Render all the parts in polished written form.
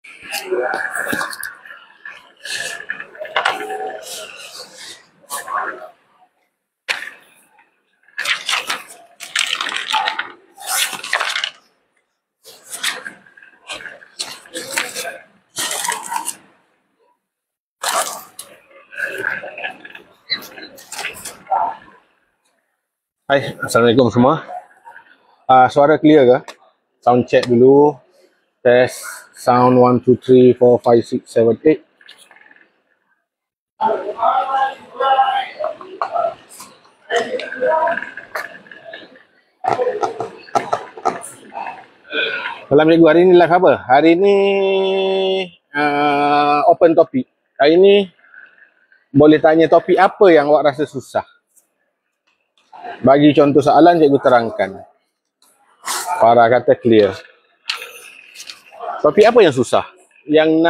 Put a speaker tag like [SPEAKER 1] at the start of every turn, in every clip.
[SPEAKER 1] Hai, Assalamualaikum semua. Suara clear ke? Sound check dulu. Test sound 1 2 3 4 5 6 7 8. Malam cikgu, hari ni live apa? Hari ni open topik. Hari ni boleh tanya topik apa yang awak rasa susah. Bagi contoh soalan, cikgu terangkan. Farah kata clear. Topik apa yang susah? Yang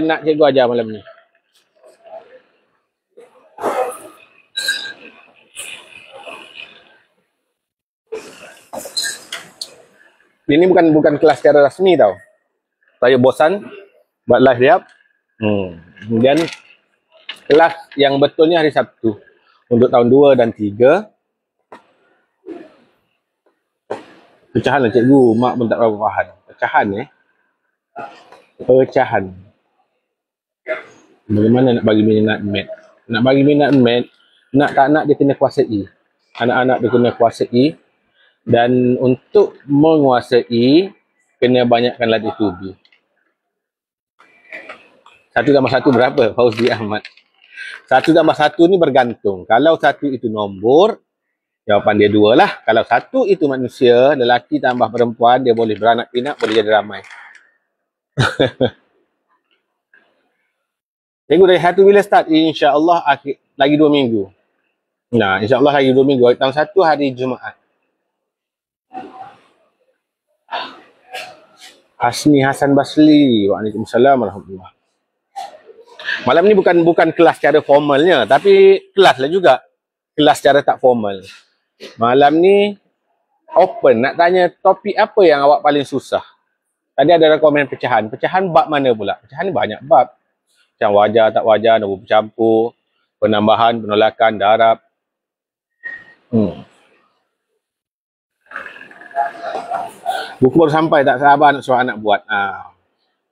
[SPEAKER 1] nak cikgu ajar malam ni? Ini bukan kelas secara rasmi tau. Saya bosan buat live dia. Kemudian kelas yang betulnya hari Sabtu untuk tahun 2 dan 3. Pecahan lah cikgu, mak pun tak berapa faham. Pecahan Pecahan. Bagaimana nak bagi minat mat? Nak bagi minat mat, nak tak nak dia kena kuasai. Anak-anak dia kena kuasai. Dan untuk menguasai, kena banyakkan latih tubi. 1+1 berapa? Fauzi Ahmad. 1+1 ni bergantung. Kalau 1 itu nombor, jawapan dia 2 lah. Kalau 1 itu manusia, lelaki tambah perempuan, dia boleh beranak pinak, boleh jadi ramai. Cikgu dari 1 bila start? InsyaAllah lagi 2 minggu. Nah, insyaAllah lagi 2 minggu. Tahun 1 hari Jumaat. Hasni Hasan Basli. Waalaikumsalam warahmatullahi. Malam ni bukan kelas secara formalnya, tapi kelas lah juga. Kelas secara tak formal. Malam ni open. Nak tanya topik apa yang awak paling susah? Tadi ada rekomen pecahan. Pecahan bab mana pula? Pecahan ni banyak bab. Macam wajar tak wajar, nombor bercampur, penambahan, penolakan, darab. Buku baru sampai, tak sabar nak suruh anak buat.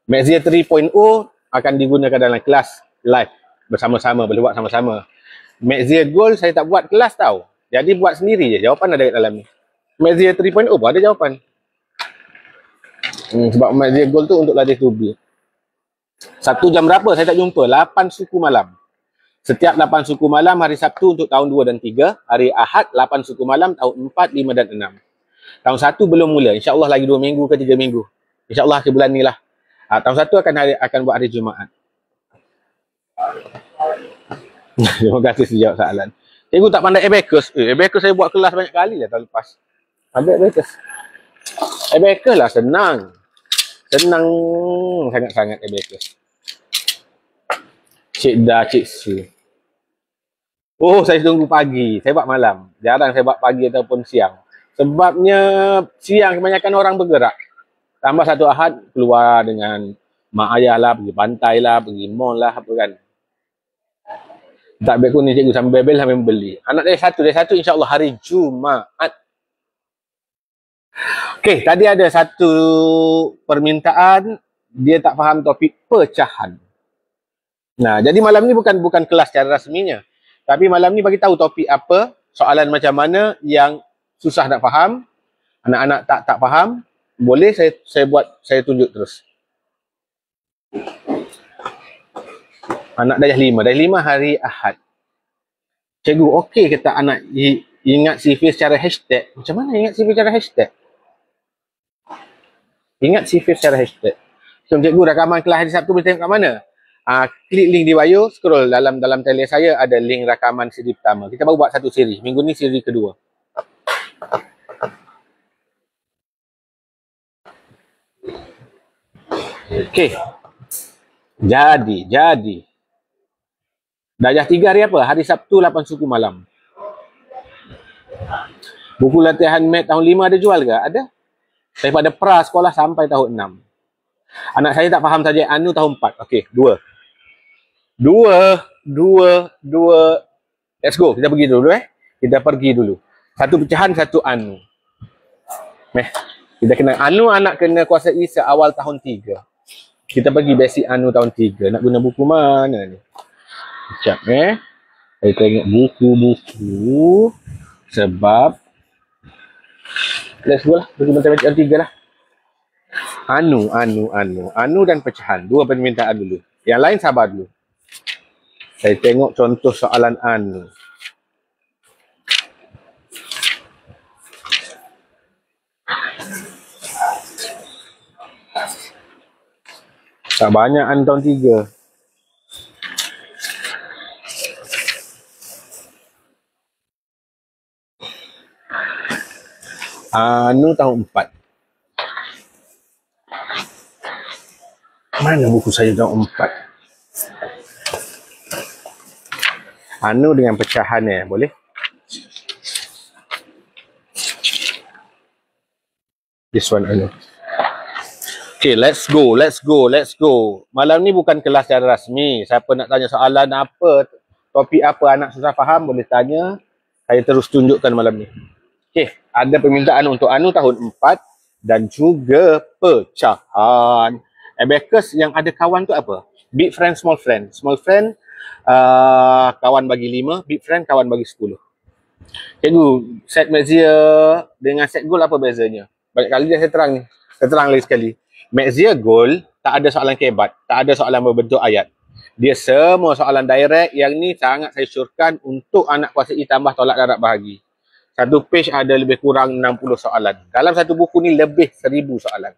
[SPEAKER 1] Maxzia 3.0 akan digunakan dalam kelas live bersama-sama, boleh buat sama-sama. Maxzia Gold saya tak buat kelas tau. Jadi buat sendiri je, jawapan ada kat dalam ni. Maxzia 3.0 pun ada jawapan. Sebab Maxzia Gold tu untuk latih tubi. 1 jam berapa saya tak jumpa? 8 suku malam. Setiap 8 suku malam hari Sabtu untuk tahun 2 dan 3. Hari Ahad 8 suku malam tahun 4, 5 dan 6. Tahun 1 belum mula. InsyaAllah lagi 2 minggu ke 3 minggu. InsyaAllah ke bulan ni lah. Tahun 1 akan buat hari Jumaat. Terima kasih sejawab soalan. Cikgu tak pandai abacus. Abacus saya buat kelas banyak kali lah tahun lepas. Ada abacus. Abacus lah senang. Senang sangat-sangat abacus. Cik Da, Cik Su. Oh, saya tunggu pagi. Saya buat malam. Jarang saya buat pagi ataupun siang. Sebabnya siang kebanyakan orang bergerak. Tambah 1 Ahad keluar dengan mak ayah lah, pergi pantai lah, pergi mall lah, apa kan. Tak baik kuning cikgu sambil bebel sambil membeli. Anak dari 1 insyaAllah hari Jumaat. Okey, tadi ada satu permintaan, dia tak faham topik pecahan. Nah, jadi malam ni bukan kelas secara rasminya. Tapi malam ni bagi tahu topik apa, soalan macam mana yang susah nak faham, anak-anak tak faham, boleh saya tunjuk terus. Anak darjah 5 hari Ahad. Cikgu, okey ke tak anak ingat CV secara hashtag? Macam mana ingat CV secara hashtag? Ingat CV secara hashtag. So, cikgu rakaman kelas hari Sabtu boleh tengok kat mana? Klik link di bio, scroll dalam tele saya ada link rakaman siri pertama. Kita baru buat 1 siri. Minggu ni siri kedua. Okey. Jadi. Darjah 3 hari apa? Hari Sabtu 8 suku malam. Buku latihan mat tahun 5 ada jual ke? Ada. Daripada pra sekolah sampai tahun 6. Anak saya tak faham saja anu tahun 4. Okey, 2. Let's go. Kita pergi dulu Kita pergi dulu. Satu pecahan, satu anu. Kita kena anu anak kena kuasai seawal tahun 3. Kita pergi basic anu tahun 3. Nak guna buku mana ni? Sekejap saya tengok buku-buku. Sebab let's go lah. Pergi matematik tahun 3 lah. Anu dan pecahan. 2 permintaan dulu. Yang lain sabar dulu. Saya tengok contoh soalan anu. Tak banyak anu tahun 3. Anu tahun 4. Mana buku saya tahun 4? Anu dengan pecahan boleh? This one anu. Okay, let's go. Malam ni bukan kelas secara rasmi. Siapa nak tanya soalan apa, topik apa anak susah faham, boleh tanya. Saya terus tunjukkan malam ni. Okay, ada permintaan untuk anu tahun 4 dan juga pecahan. Abacus yang ada kawan tu apa? Big friend, small friend. Small friend, kawan bagi 5. Big friend, kawan bagi 10. Cikgu, set Maxia dengan set goal apa bezanya? Banyak kali dah saya terang ni. Saya terang lagi sekali. Maxia goal, tak ada soalan kebat. Tak ada soalan berbentuk ayat. Dia semua soalan direct. Yang ni sangat saya syorkan untuk anak kuasai tambah tolak darab bahagi. Satu page ada lebih kurang 60 soalan. Dalam satu buku ni lebih 1000 soalan.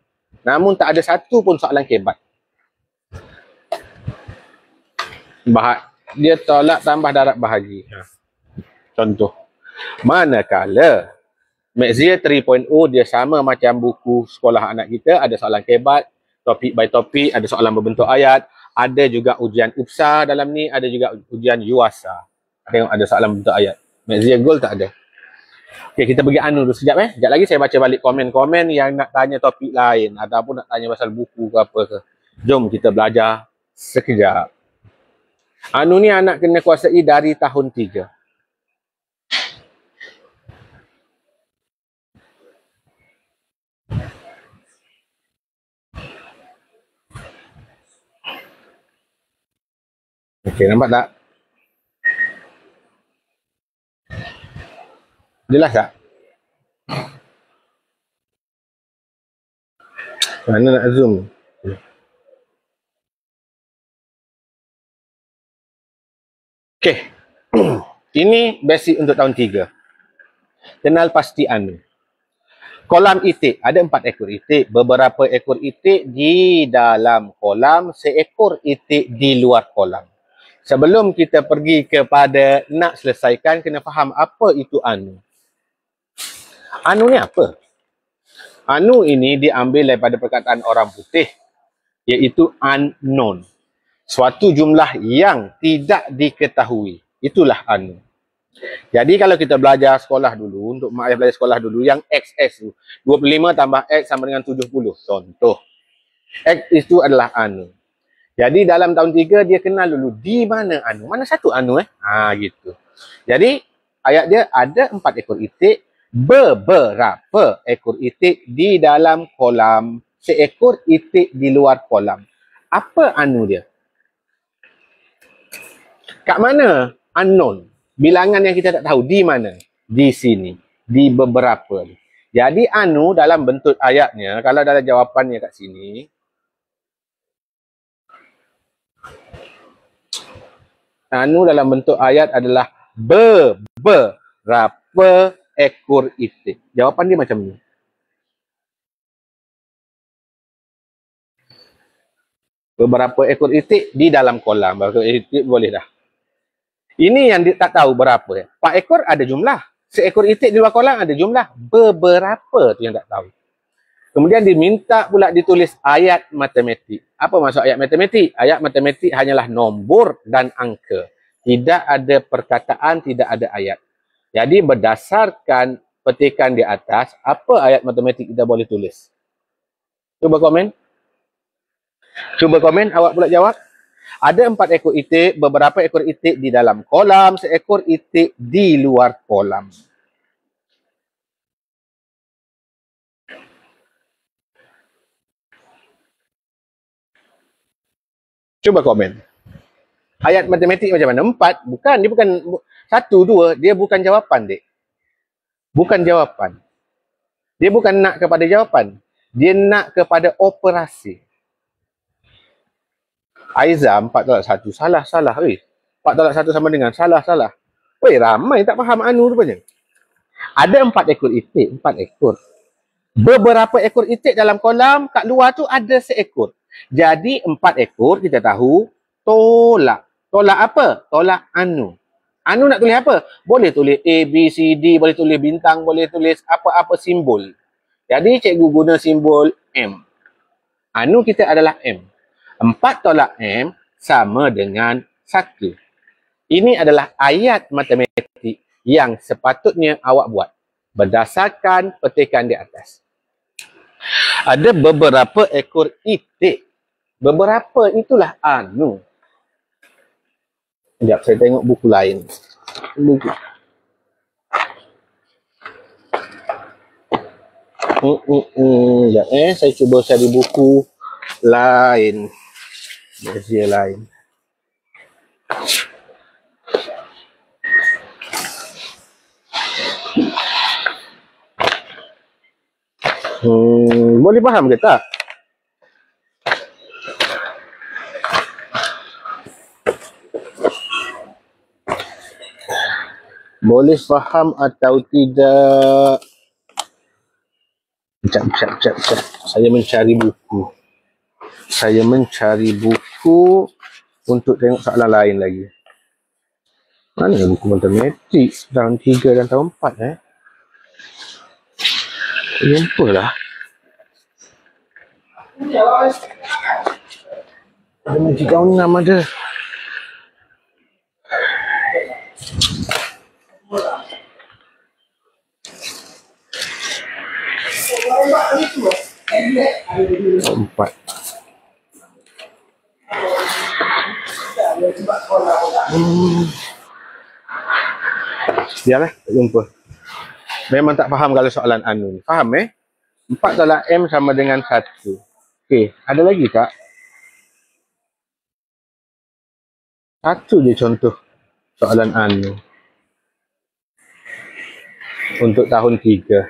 [SPEAKER 1] Namun tak ada satu pun soalan kebat. Dia tolak tambah darab bahagi. Contoh. Manakala Maxia 3.0 dia sama macam buku sekolah anak kita. Ada soalan kebat, topik by topik, ada soalan berbentuk ayat. Ada juga ujian UPSA dalam ni. Ada juga ujian UASA. Tengok ada soalan berbentuk ayat. Maxia Gold tak ada. Okay, kita pergi anu dulu sekejap Sekejap lagi saya baca balik komen-komen yang nak tanya topik lain ataupun nak tanya pasal buku ke apa ke. Jom kita belajar sekejap. Anu ni anak kena kuasai dari tahun 3. Okey, nampak tak? Jelas tak? Mana nak zoom? Okey. Ini basic untuk tahun 3. Kenal pasti anu. Kolam itik. Ada 4 ekor itik. Beberapa ekor itik di dalam kolam. Seekor itik di luar kolam. Sebelum kita pergi kepada nak selesaikan, kena faham apa itu anu. Anu ni apa? Anu ini diambil daripada perkataan orang putih, iaitu unknown. Suatu jumlah yang tidak diketahui. Itulah anu. Jadi kalau kita belajar sekolah dulu, untuk mak ayah belajar sekolah dulu, yang XS tu, 25 tambah X sama dengan 70. Contoh. X itu adalah anu. Jadi dalam tahun 3 dia kenal dulu di mana anu. Mana satu anu gitu. Jadi ayat dia ada 4 ekor itik, beberapa ekor itik di dalam kolam, seekor itik di luar kolam. Apa anu dia? Kat mana? Unknown. Bilangan yang kita tak tahu. Di mana? Di sini. Di beberapa. Jadi anu dalam bentuk ayatnya, kalau dalam jawapannya kat sini, anu dalam bentuk ayat adalah beberapa ekor itik. Jawapan dia macam ni. Beberapa ekor itik di dalam kolam. Beberapa itik boleh dah. Ini yang dia tak tahu berapa. 4 ekor ada jumlah. Seekor itik di luar kolam ada jumlah. Beberapa tu yang tak tahu. Kemudian diminta pula ditulis ayat matematik. Apa maksud ayat matematik? Ayat matematik hanyalah nombor dan angka. Tidak ada perkataan, tidak ada ayat. Jadi berdasarkan petikan di atas, apa ayat matematik kita boleh tulis? Cuba komen. Cuba komen, awak pula jawab. Ada 4 ekor itik, beberapa ekor itik di dalam kolam, seekor itik di luar kolam. Cuba komen. Ayat matematik macam mana? 4? Bukan, dia bukan 1, 2, dia bukan jawapan, dek. Bukan jawapan. Dia bukan nak kepada jawapan. Dia nak kepada operasi. Aiza, 4 tolak 1. Salah. Oi. 4 tolak 1 sama dengan salah. Oi, ramai tak faham anu rupanya. Ada 4 ekor itik, 4 ekor. Beberapa ekor itik dalam kolam, kat luar tu ada seekor. Jadi 4 ekor kita tahu tolak. Tolak apa? Tolak anu. Anu nak tulis apa? Boleh tulis A, B, C, D, boleh tulis bintang, boleh tulis apa-apa simbol. Jadi cikgu guna simbol M. Anu kita adalah M. 4 tolak M sama dengan 1. Ini adalah ayat matematik yang sepatutnya awak buat berdasarkan petikan di atas. Ada beberapa ekor itik. Beberapa itulah anu. Sekejap, saya tengok buku lain. Buku. Sekejap, saya cuba cari buku lain. Versi lain. Boleh faham ke tak? Boleh faham atau tidak? Sekejap. Saya mencari buku untuk tengok soalan lain lagi. Mana buku matematik tahun 3 dan tahun 4 Jumpa lah. Matematik tahun 6 ada. Empat. Biarlah, tak jumpa. Memang tak faham kalau soalan anu ni. Faham 4 tolak M sama dengan 1. Okey, ada lagi tak? Satu je contoh soalan anu. Untuk tahun 3.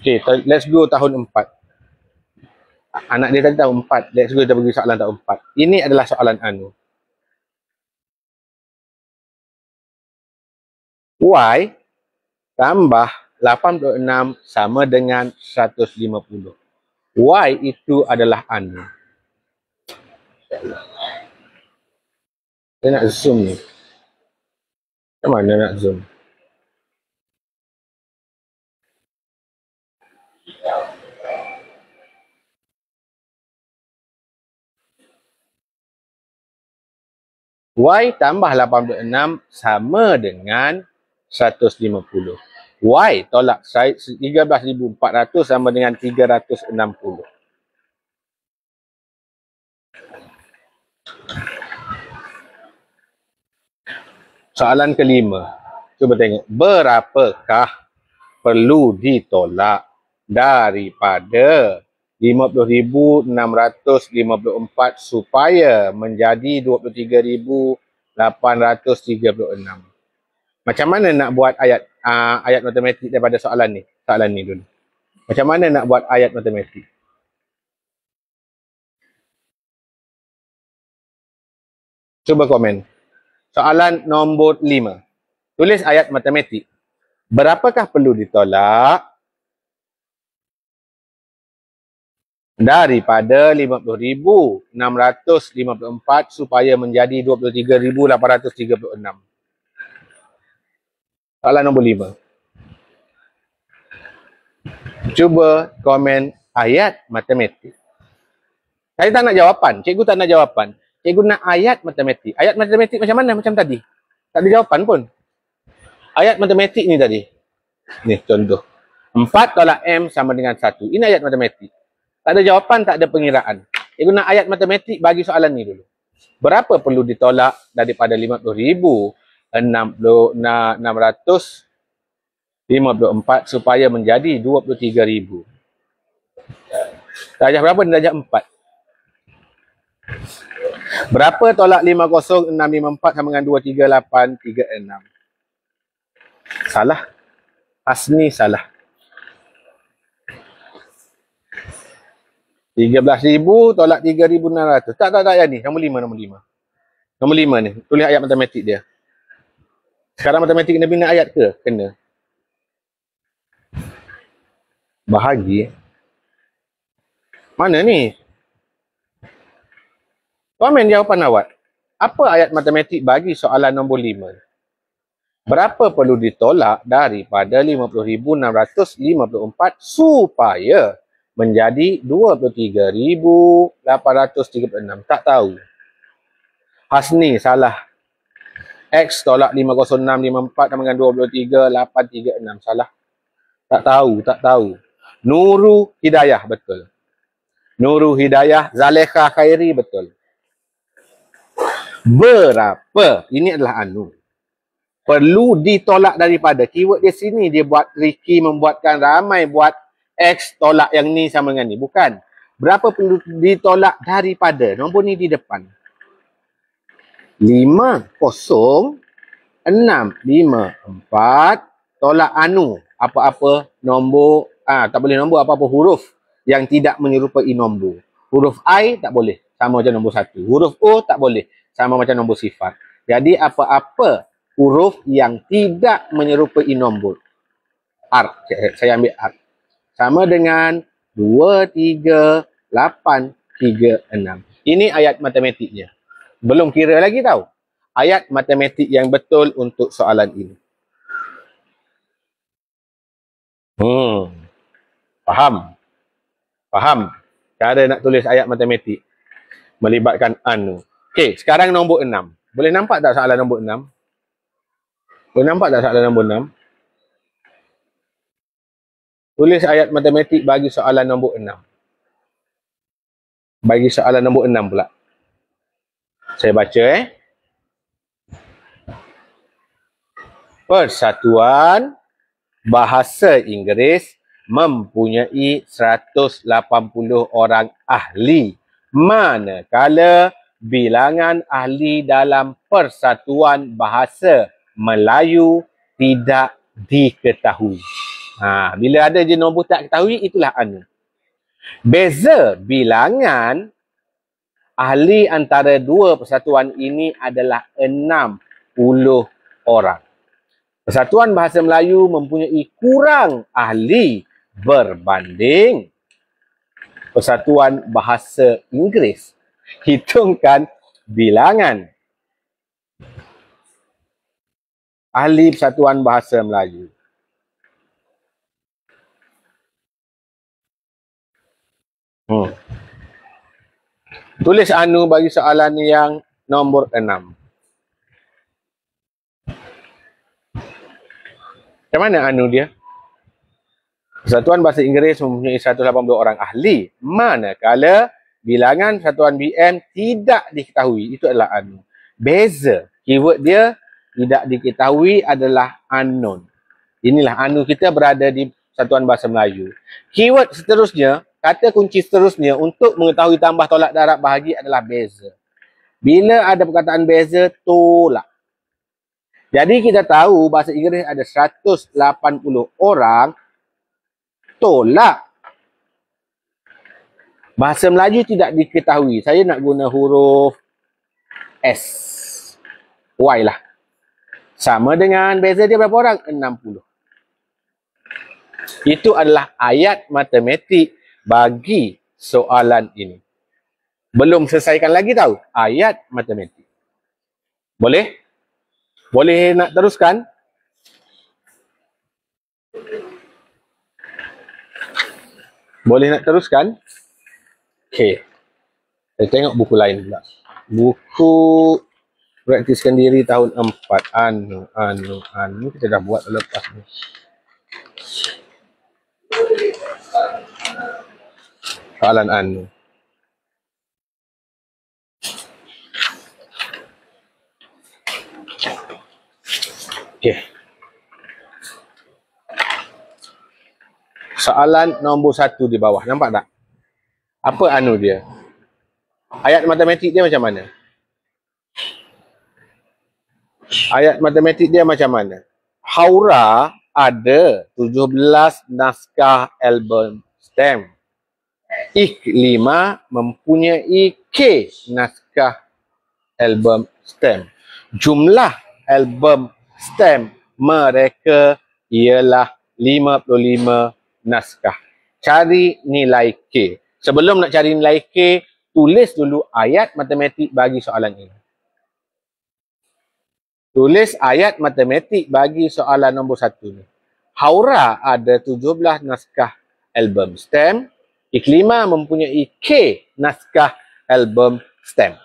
[SPEAKER 1] Okey, let's go tahun 4. Anak dia tadi tahun 4. Let's go kita pergi soalan tahun 4. Ini adalah soalan anu. Y tambah 86 sama dengan 150. Y itu adalah anu. Saya nak zoom ni. Macam mana nak zoom? Y tambah 86 sama dengan 150. Y tolak 13.400 sama dengan 360. Soalan kelima. Cuba tengok. Berapakah perlu ditolak daripada 50.654 supaya menjadi 23.836? Macam mana nak buat ayat matematik daripada soalan ni? Soalan ni dulu. Macam mana nak buat ayat matematik? Cuba komen. Soalan nombor 5. Tulis ayat matematik. Berapakah perlu ditolak daripada 50.654 supaya menjadi 23.836? Soalan nombor 5. Cuba komen ayat matematik. Saya tak nak jawapan. Cikgu tak nak jawapan. Cikgu nak ayat matematik. Ayat matematik macam mana? Macam tadi. Tak ada jawapan pun. Ayat matematik ni tadi. Ni contoh. 4 tolak M sama dengan 1. Ini ayat matematik. Tak ada jawapan, tak ada pengiraan. Cikgu nak ayat matematik bagi soalan ni dulu. Berapa perlu ditolak daripada 50,000 654 supaya menjadi 23,000? Darjah berapa? Darjah 4. Berapa tolak 50,654 sama dengan 23836? Salah. Hasni salah. 13,000 tolak 3,600. Tak ayat ni. Nombor 5. Nombor 5 ni. Tulis ayat matematik dia. Sekarang matematik kena bina ayat ke? Kena. Bahagi. Mana ni? Komen jawapan awak. Apa ayat matematik bagi soalan nombor 5? Berapa perlu ditolak daripada 50,654 supaya menjadi 23,836? Tak tahu. Hasni salah. X tolak 50654 sama dengan 23,836. Salah. Tak tahu. Nurul Hidayah betul. Nurul Hidayah, Zalekha Khairi betul. Berapa? Ini adalah anu. Perlu ditolak daripada. Keyword dia sini. Dia buat tricky, membuatkan ramai buat X tolak yang ni sama dengan ni. Bukan. Berapa perlu ditolak daripada. Nombor ni di depan. 50,654 tolak anu. Apa-apa nombor. Tak boleh nombor. Apa-apa huruf yang tidak menyerupai nombor. Huruf I tak boleh. Sama macam nombor 1. Huruf O tak boleh. Sama macam nombor sifar. Jadi apa-apa huruf yang tidak menyerupai nombor. R. Saya ambil R. Sama dengan 23,836. Ini ayat matematiknya. Belum kira lagi tahu. Ayat matematik yang betul untuk soalan ini. Faham? Cara nak tulis ayat matematik. Melibatkan anu. Okey, sekarang nombor 6. Boleh nampak tak soalan nombor 6? Boleh nampak tak soalan nombor 6? Tulis ayat matematik bagi soalan nombor 6. Bagi soalan nombor 6 pula. Saya baca Persatuan Bahasa Inggeris mempunyai 180 orang ahli. Manakala bilangan ahli dalam Persatuan Bahasa Melayu tidak diketahui. Bila ada je nombor tak ketahui, itulah anu. Beza bilangan ahli antara dua persatuan ini adalah 60 orang. Persatuan Bahasa Melayu mempunyai kurang ahli berbanding Persatuan Bahasa Inggeris. Hitungkan bilangan ahli Persatuan Bahasa Melayu. Tulis anu bagi soalan yang nombor 6. Macam mana anu dia? Persatuan Bahasa Inggeris mempunyai 180 orang ahli. Manakala bilangan Persatuan BM tidak diketahui. Itu adalah anu. Beza. Keyword dia tidak diketahui adalah unknown. Inilah anu kita berada di Persatuan Bahasa Melayu. Keyword seterusnya, kata kunci seterusnya untuk mengetahui tambah tolak darab bahagi adalah beza. Bila ada perkataan beza, tolak. Jadi kita tahu Bahasa Inggeris ada 180 orang, tolak. Bahasa Melayu tidak diketahui. Saya nak guna huruf S. Y lah. Sama dengan beza dia berapa orang? 60. Itu adalah ayat matematik bagi soalan ini. Belum selesaikan lagi tahu. Ayat matematik. Boleh? Boleh nak teruskan? Boleh nak teruskan? Okey. Saya tengok buku lain pula. Buku Praktiskan Diri tahun 4. Anu. Kita dah buat lepas ni. Soalan anu. Okey. Soalan nombor 1 di bawah. Nampak tak? Apa anu dia? Ayat matematik dia macam mana? Ayat matematik dia macam mana? Haura ada 17 naskah album stem. Iklimah mempunyai K naskah album stem. Jumlah album stem mereka ialah 55 naskah. Cari nilai K. Sebelum nak cari nilai K, tulis dulu ayat matematik bagi soalan ini. Tulis ayat matematik bagi soalan nombor 1 ni. Haura ada 17 naskah album stem. Iklimah mempunyai K naskah album stem.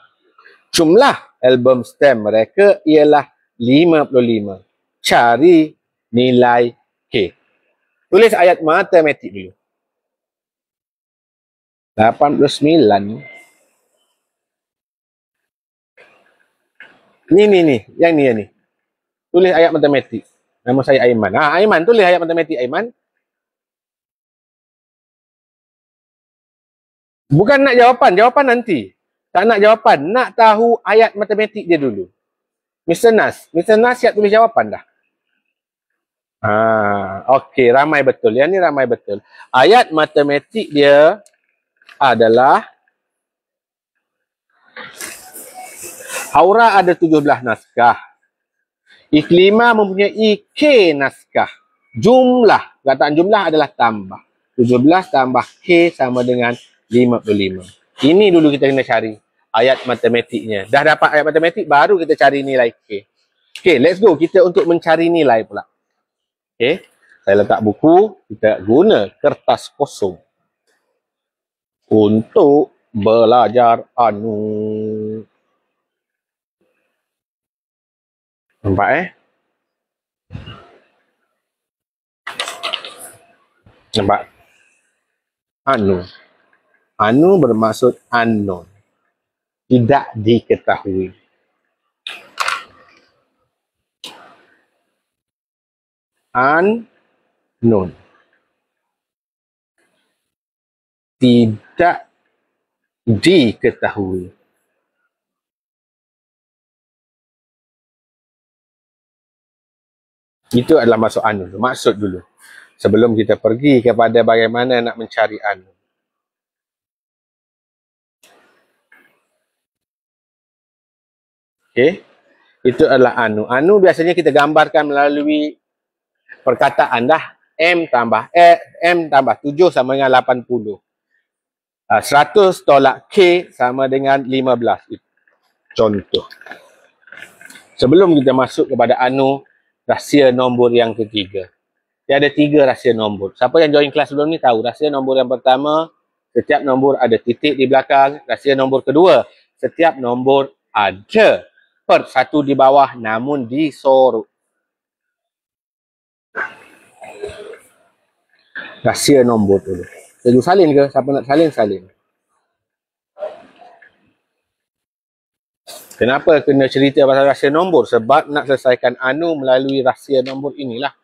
[SPEAKER 1] Jumlah album stem mereka ialah 55. Cari nilai K. Tulis ayat matematik dulu. 89. Ni. Yang ni. Tulis ayat matematik. Nama saya Aiman. Aiman, tulis ayat matematik Aiman. Bukan nak jawapan nanti. Tak nak jawapan, nak tahu ayat matematik dia dulu. Mr. Nas siap tulis jawapan dah. Okey, ramai betul. Yang ni ramai betul. Ayat matematik dia adalah Haura ada 17 naskah. Iklimah mempunyai K naskah. Jumlah, kataan jumlah adalah tambah. 17 tambah K sama dengan 55. Ini dulu kita kena cari ayat matematiknya. Dah dapat ayat matematik, baru kita cari nilai K. Okay, let's go. Kita untuk mencari nilai pula. Okay, saya letak buku. Kita guna kertas kosong untuk belajar anu. Nampak Nampak? Anu bermaksud unknown. Tidak diketahui. Unknown. Tidak diketahui. Itu adalah maksud unknown. Maksud dulu. Sebelum kita pergi kepada bagaimana nak mencari unknown. Okey. Itu adalah anu. Anu biasanya kita gambarkan melalui perkataan dah. M tambah 7 sama dengan 80. 100 tolak K sama dengan 15. Contoh. Sebelum kita masuk kepada anu, rahsia nombor yang ketiga. Dia ada 3 rahsia nombor. Siapa yang join kelas sebelum ni tahu. Rahsia nombor yang pertama, setiap nombor ada titik di belakang. Rahsia nombor kedua, setiap nombor ada per 1 di bawah namun disorot. Rahsia nombor dulu. Setuju salin ke? Siapa nak salin, salin. Kenapa kena cerita pasal rahsia nombor? Sebab nak selesaikan anu melalui rahsia nombor inilah.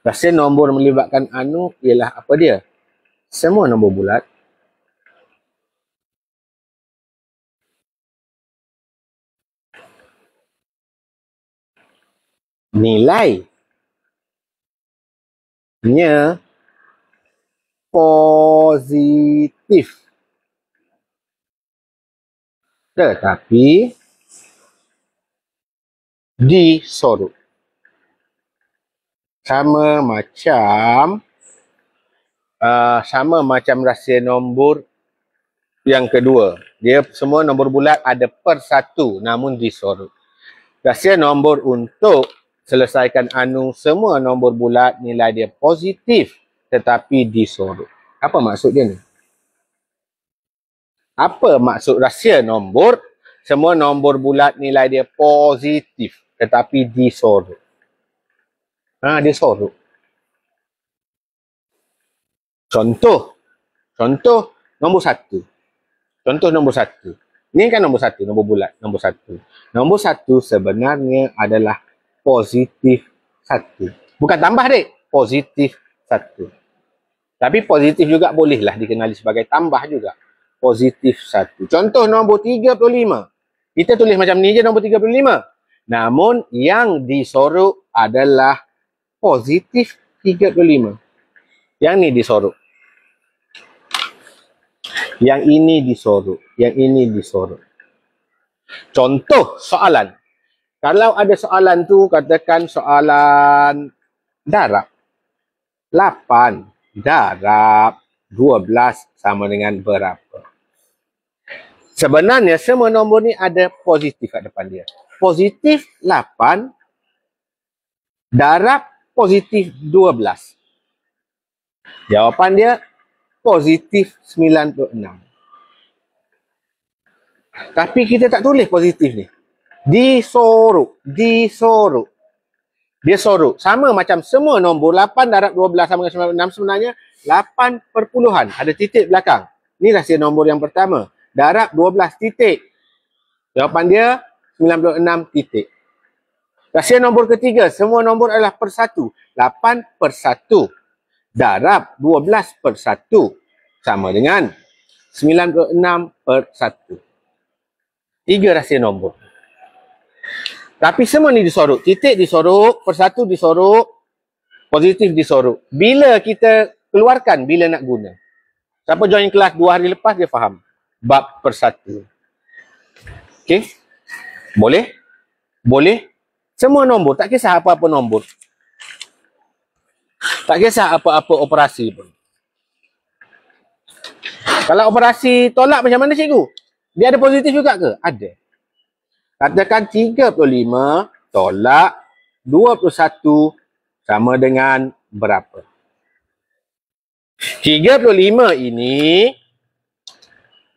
[SPEAKER 1] Rahsia nombor melibatkan anu ialah apa dia? Semua nombor bulat nilainya positif. Tetapi disorot. Sama macam rahsia nombor yang kedua. Dia semua nombor bulat ada per 1 namun disorot. Rahsia nombor untuk selesaikan anu semua nombor bulat nilai dia positif tetapi disorot. Apa maksud dia ni? Apa maksud rahsia nombor semua nombor bulat nilai dia positif tetapi disorot? Disorot. Contoh nombor 1. Contoh nombor 1. Ini kan nombor 1, nombor bulat, nombor 1. Nombor 1 sebenarnya adalah positif 1. Bukan tambah, dek. Positif 1. Tapi positif juga bolehlah dikenali sebagai tambah juga. Positif 1. Contoh nombor 35. Kita tulis macam ni je nombor 35. Namun yang disorok adalah positif 35. Yang ni disorok. Yang ini disorok. Yang ini disorok. Contoh soalan. Kalau ada soalan tu, katakan soalan darab. 8 darab 12 sama dengan berapa? Sebenarnya semua nombor ni ada positif kat depan dia. Positif 8 darab positif 12. Jawapan dia positif 96. Tapi kita tak tulis positif ni. Disorok. Disorok. Dia sorok. Sama macam semua nombor 8 darab 12 sama dengan 96 sebenarnya 8 perpuluhan. Ada titik belakang. Ni rahsia nombor yang pertama. Darab 12 titik. Jawapan dia 96 titik. Rahsia nombor ketiga. Semua nombor adalah per 1. 8 per 1 darab 12 per 1 sama dengan 96 per 1. 3 rahsia nombor. Tapi semua ni disorok. Titik disorok, per 1 disorok, positif disorok. Bila kita keluarkan, bila nak guna. Siapa join kelas 2 hari lepas, dia faham. Bab per 1. Okey? Boleh? Boleh? Semua nombor, tak kisah apa-apa nombor. Tak kisah apa-apa operasi pun. Kalau operasi tolak macam mana, cikgu? Dia ada positif juga ke? Ada. Katakan 35 tolak 21 sama dengan berapa? 35 ini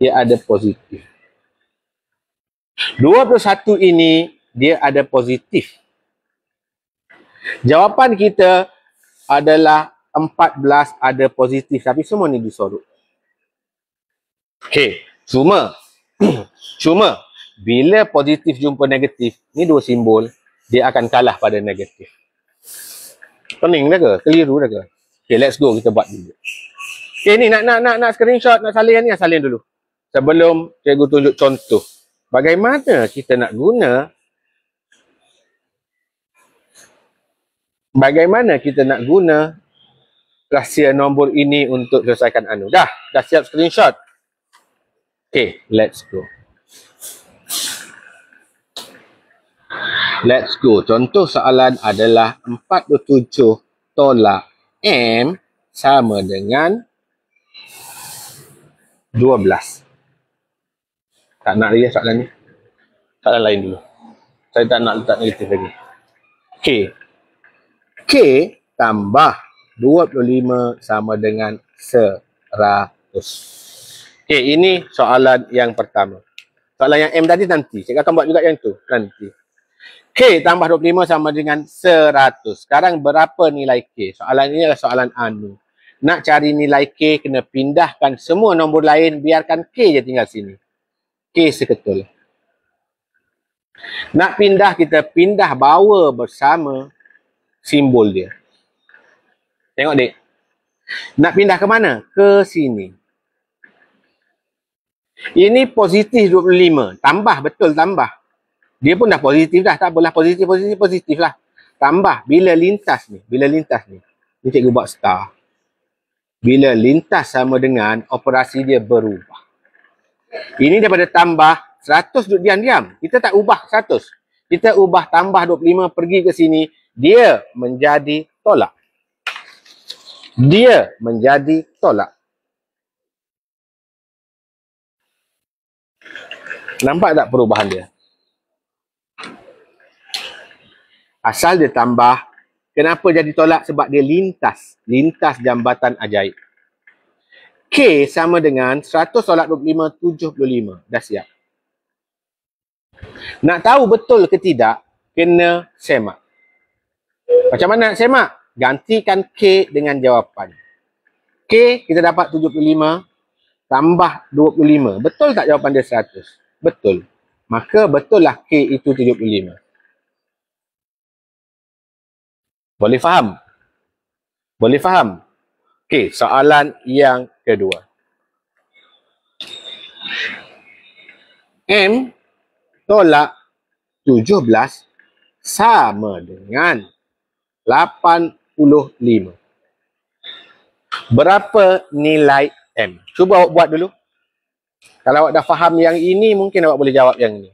[SPEAKER 1] dia ada positif. 21 ini dia ada positif. Jawapan kita adalah 14 ada positif. Tapi semua ni disorok. Okey. Cuma bila positif jumpa negatif, ni dua simbol, dia akan kalah pada negatif. Pening dah ke? Keliru dah ke? Okay, let's go, kita buat dulu. Okay, ni nak screenshot, nak salin ni, salin dulu. Sebelum cikgu tunjuk contoh. Bagaimana kita nak guna rahsia nombor ini untuk selesaikan anu. Dah siap screenshot. Okay, let's go. Let's go. Contoh soalan adalah 47 tolak M sama dengan 12. Tak nak lagi soalan ni. Soalan lain dulu. Saya tak nak letak negatif lagi. K. K tambah 25 sama dengan 100. Okay, ini soalan yang pertama. Soalan yang M tadi nanti. Saya akan buat juga yang tu. Nanti. K tambah 25 sama dengan 100. Sekarang berapa nilai K? Soalan ini adalah soalan anu. Nak cari nilai K, kena pindahkan semua nombor lain. Biarkan K je tinggal sini. K seketul. Nak pindah, kita pindah bawa bersama simbol dia. Tengok dek. Nak pindah ke mana? Ke sini. Ini positif 25. Tambah, betul tambah. Dia pun dah positif dah. Tak apalah, positif lah. Tambah, bila lintas ni. Ni cikgu buat star. Bila lintas sama dengan operasi dia berubah. Ini daripada tambah 100 duduk diam-diam. Kita tak ubah 100. Kita ubah tambah 25 pergi ke sini. Dia menjadi tolak. Nampak tak perubahan dia? Asal dia tambah. Kenapa jadi tolak? Sebab dia lintas. Lintas jambatan ajaib. K sama dengan 100 tolak 25, 75. Dah siap. Nak tahu betul ke tidak, kena semak. Macam mana nak semak? Gantikan K dengan jawapan. K kita dapat 75 tambah 25. Betul tak jawapan dia 100? Betul. Maka betul lah K itu 75. Boleh faham? Boleh faham? Okey, soalan yang kedua. M tolak 17 sama dengan 85. Berapa nilai M? Cuba awak buat dulu. Kalau awak dah faham yang ini, mungkin awak boleh jawab yang ini.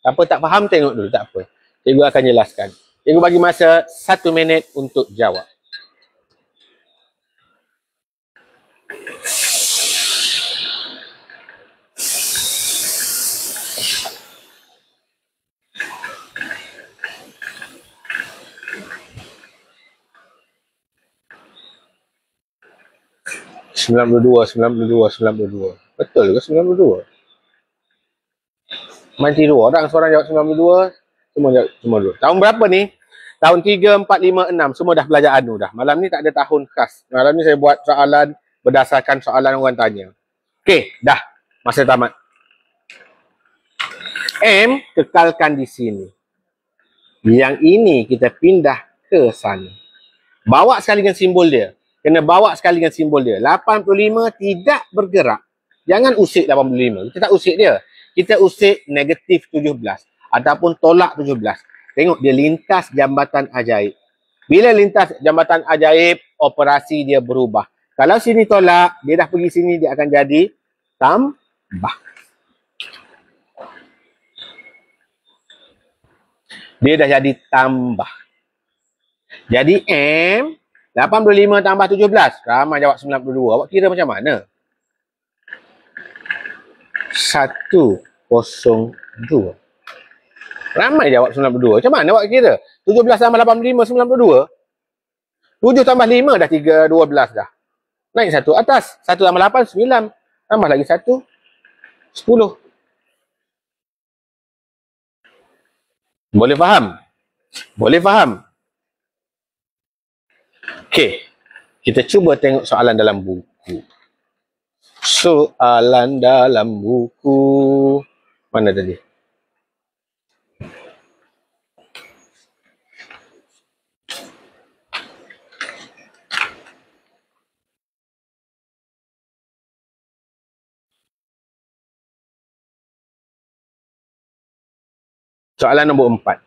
[SPEAKER 1] Apa tak faham, tengok dulu. Tak apa. Cikgu akan jelaskan. Cikgu bagi masa 1 minit untuk jawab. Sembilan puluh dua. Betul ke 92? Manci dua orang, seorang jawab 92, semua jawab 92. Tahun berapa ni? Tahun 3, 4, 5, 6. Semua dah belajar anu dah. Malam ni tak ada tahun khas. Malam ni saya buat soalan berdasarkan soalan orang tanya. Okey, dah. Masa tamat. M kekalkan di sini. Yang ini kita pindah ke sana. Bawa sekali dengan simbol dia. Kena bawa sekali dengan simbol dia. 85 tidak bergerak. Jangan usik 85. Kita tak usik dia. Kita usik negatif 17. Ataupun tolak 17. Tengok dia lintas jambatan ajaib. Bila lintas jambatan ajaib, operasi dia berubah. Kalau sini tolak, dia dah pergi sini, dia akan jadi tambah. Dia dah jadi tambah. Jadi M 85 tambah 17. Ramai jawab 92. Awak kira macam mana? 102. Ramai jawab 92. Macam mana awak kira? 17 tambah 85, 92. 7 tambah 5 dah 3, 12 dah. Naik satu atas. 1 tambah 8, 9. Tambah lagi 1, 10. Boleh faham? Boleh faham? Okey. Kita cuba tengok soalan dalam buku. Soalan dalam buku. Mana tadi? Soalan nombor 4.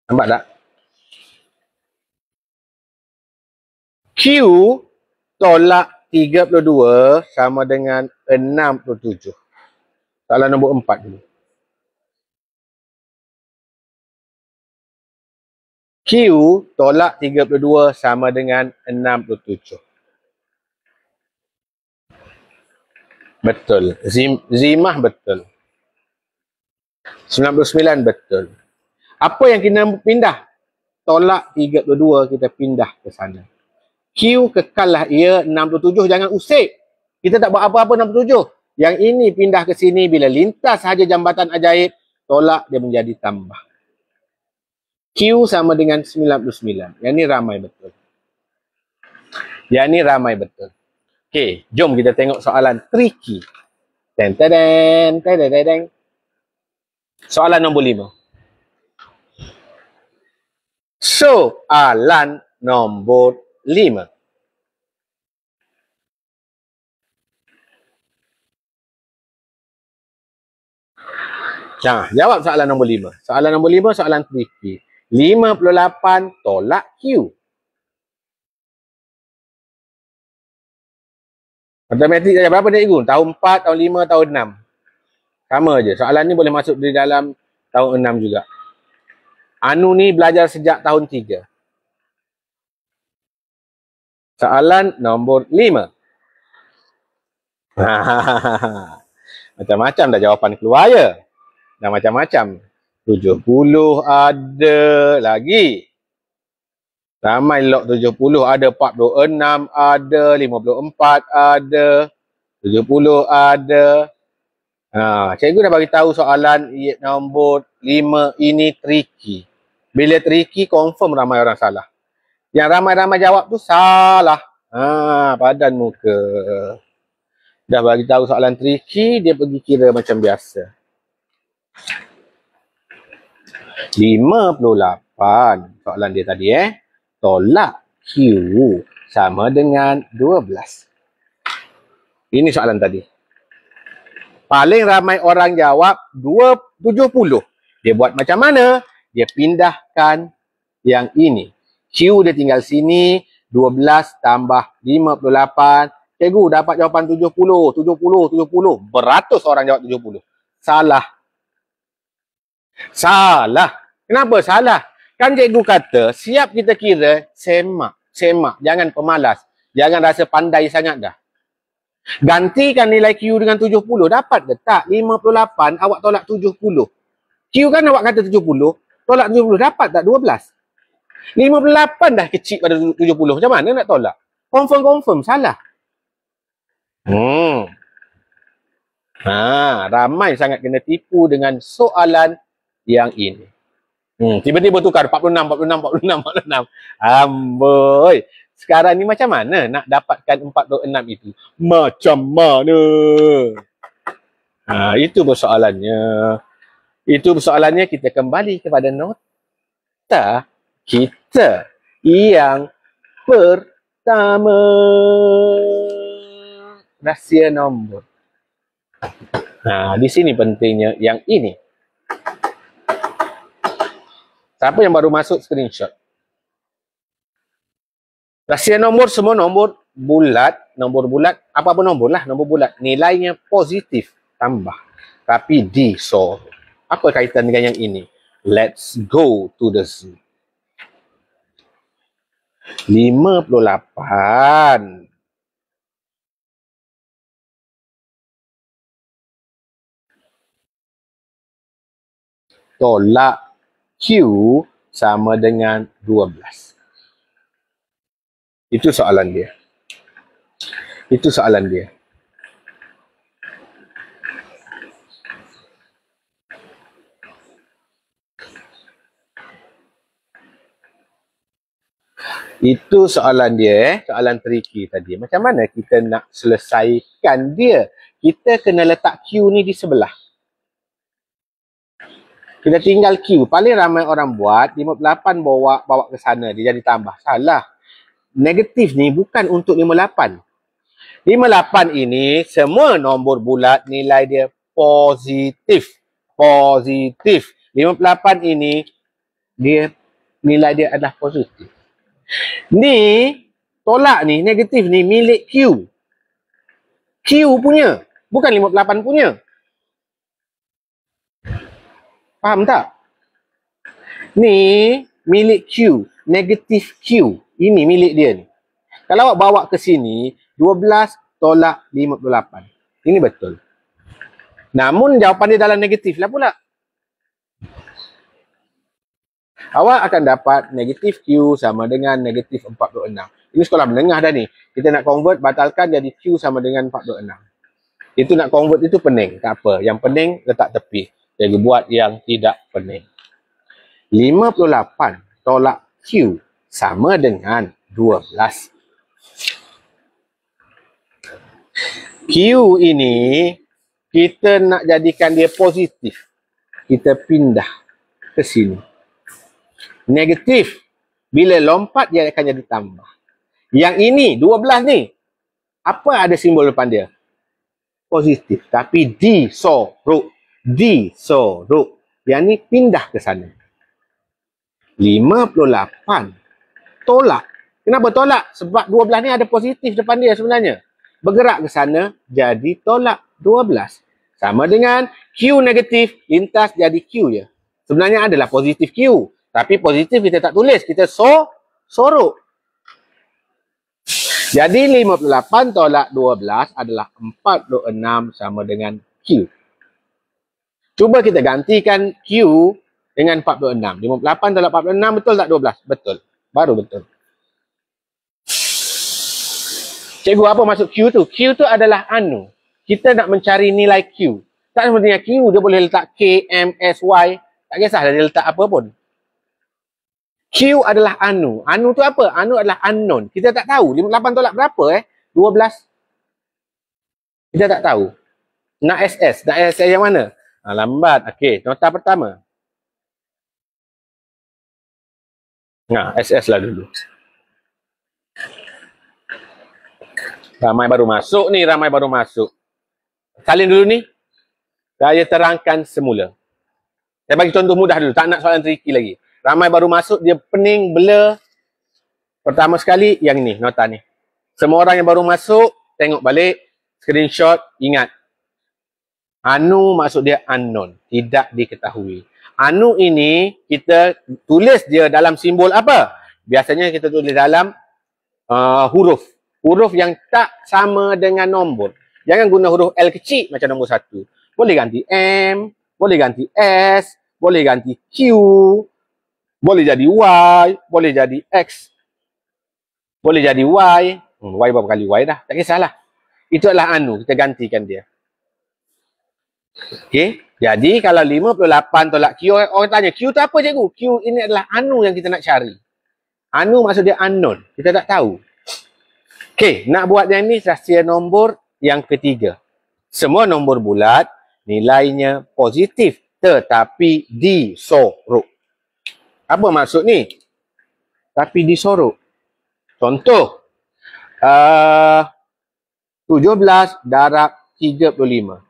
[SPEAKER 1] Nampak tak? Q tolak 32 sama dengan 67. Soalan nombor 4 dulu. Q tolak 32 sama dengan 67. Betul. Zimah betul. 99 betul. Apa yang kita pindah? Tolak 32 kita pindah ke sana. Q kekallah ia 67, jangan usik. Kita tak buat apa-apa 67. Yang ini pindah ke sini, bila lintas sahaja jambatan ajaib, tolak dia menjadi tambah. Q sama dengan 99. Yang ni ramai betul. Yang ni ramai betul. Okey, jom kita tengok soalan tricky. Ten. Soalan nombor 5. Soalan nombor 5. Nah, jawab soalan nombor 5. Soalan nombor 5, soalan tricky. 58 tolak Q. Matematik saja berapa cikgu? Tahun 4, tahun 5, tahun 6. Sama je. Soalan ni boleh masuk di dalam tahun 6 juga. Anu ni belajar sejak tahun 3. Soalan nombor 5. Macam-macam dah jawapan keluar ya. Dah macam-macam. 70 ada lagi. Ramai log 70 ada, 46 ada, 54 ada, 70 ada. Cikgu dah bagi tahu soalan nombor 5 ini tricky. Bila tricky confirm ramai orang salah. Yang ramai-ramai jawab tu salah. Padan muka. Dah bagi tahu soalan tricky, dia pergi kira macam biasa. 58 Soalan dia tadi tolak Q sama dengan 12. Ini soalan tadi. Paling ramai orang jawab 70. Dia buat macam mana? Dia pindahkan yang ini. Q dia tinggal sini, 12 tambah 58. Cikgu dapat jawapan 70, 70, 70. Beratus orang jawab 70. Salah. Salah. Kenapa salah? Kan cikgu kata, siap kita kira, semak. Semak. Jangan pemalas. Jangan rasa pandai sangat dah. Gantikan nilai Q dengan 70. Dapat ke tak? 58, awak tolak 70. Q kan awak kata 70. Tolak 70. Dapat tak 12? 58 dah kecil pada 70. Macam mana nak tolak? Confirm salah. Ramai sangat kena tipu dengan soalan yang ini. Tiba-tiba tukar 46. Amboi. Sekarang ni macam mana nak dapatkan 46 itu? Macam mana? Itu persoalannya. Kita kembali kepada nota kita yang pertama. Rahsia nombor. Di sini pentingnya yang ini. Siapa yang baru masuk screenshot? Rahsia nombor semua nombor bulat. Nombor bulat, apa-apa nombor lah. Nombor bulat. Nilainya positif. Tambah. Tapi so. Apa kaitan dengan yang ini? Let's go to the zoo. 58. Tolak Q sama dengan 12. Itu soalan dia. Itu soalan dia, soalan tricky tadi. Macam mana kita nak selesaikan dia? Kita kena letak Q ni di sebelah. Kita tinggal Q. Paling ramai orang buat 58 bawa ke sana, dia jadi tambah. Salah. Negatif ni bukan untuk 58. 58 ini semua nombor bulat nilai dia positif. 58 ini dia nilai dia adalah positif. Ni tolak ni negatif ni milik Q. Q punya, bukan 58 punya. Faham tak? Ni milik Q, negatif Q. Ini milik dia ni. Kalau awak bawa ke sini, 12 tolak 58. Ini betul. Namun jawapan dia dalam negatif lah pula. Awak akan dapat negatif Q sama dengan negatif 46. Ini sekolah menengah dah ni. Kita nak convert, batalkan jadi Q sama dengan 46. Itu nak convert itu pening. Tak apa. Yang pening letak tepi. Jadi buat yang tidak pening. 58 tolak Q sama dengan 12. Q ini kita nak jadikan dia positif. Kita pindah ke sini. Negatif. Bila lompat dia akan jadi tambah. Yang ini 12 ni. Apa ada simbol depan dia? Positif. Tapi disorok. Yang ni pindah ke sana. 58 tolak. Kenapa tolak? Sebab 12 ni ada positif depan dia sebenarnya. Bergerak ke sana, jadi tolak 12. Sama dengan Q negatif, lintas jadi Q je. Sebenarnya adalah positif Q. Tapi positif kita tak tulis, kita sorok. Jadi 58 tolak 12 adalah 46 sama dengan Q. Cuba kita gantikan Q dengan 46. 58 tolak 46 betul tak 12? Betul. Baru betul. Cikgu, apa maksud Q tu? Q tu adalah anu. Kita nak mencari nilai Q. Tak semestinya Q, dia boleh letak K, M, S, Y. Tak kisah dia letak apa pun. Q adalah anu. Anu tu apa? Anu adalah unknown. Kita tak tahu. 58 tolak berapa 12. Kita tak tahu. Nak SS. Nak SS yang mana? Lambat. Okey, nota pertama. Nah, SS lah dulu. Ramai baru masuk ni, ramai baru masuk. Salin dulu ni. Saya terangkan semula. Saya bagi contoh mudah dulu, tak nak soalan tricky lagi. Ramai baru masuk, dia pening, blur. Pertama sekali, yang ni, nota ni. Semua orang yang baru masuk, tengok balik, screenshot, ingat. Anu maksud dia unknown, tidak diketahui. Anu ini, kita tulis dia dalam simbol apa? Biasanya kita tulis dalam huruf. Huruf yang tak sama dengan nombor. Jangan guna huruf L kecil macam nombor 1. Boleh ganti M, boleh ganti S, boleh ganti Q, boleh jadi Y, boleh jadi X, boleh jadi Y. Y berapa kali Y dah, tak kisahlah. Itu adalah anu, kita gantikan dia. Okey, jadi kalau 58 tolak Q, orang tanya, Q tu apa cikgu? Q ini adalah anu yang kita nak cari. Anu maksud dia unknown, kita tak tahu. Okey, nak buat yang ni rahsia nombor yang ketiga. Semua nombor bulat nilainya positif tetapi disorok. Apa maksud ni? Tapi disorok. Contoh, 17 darab 35.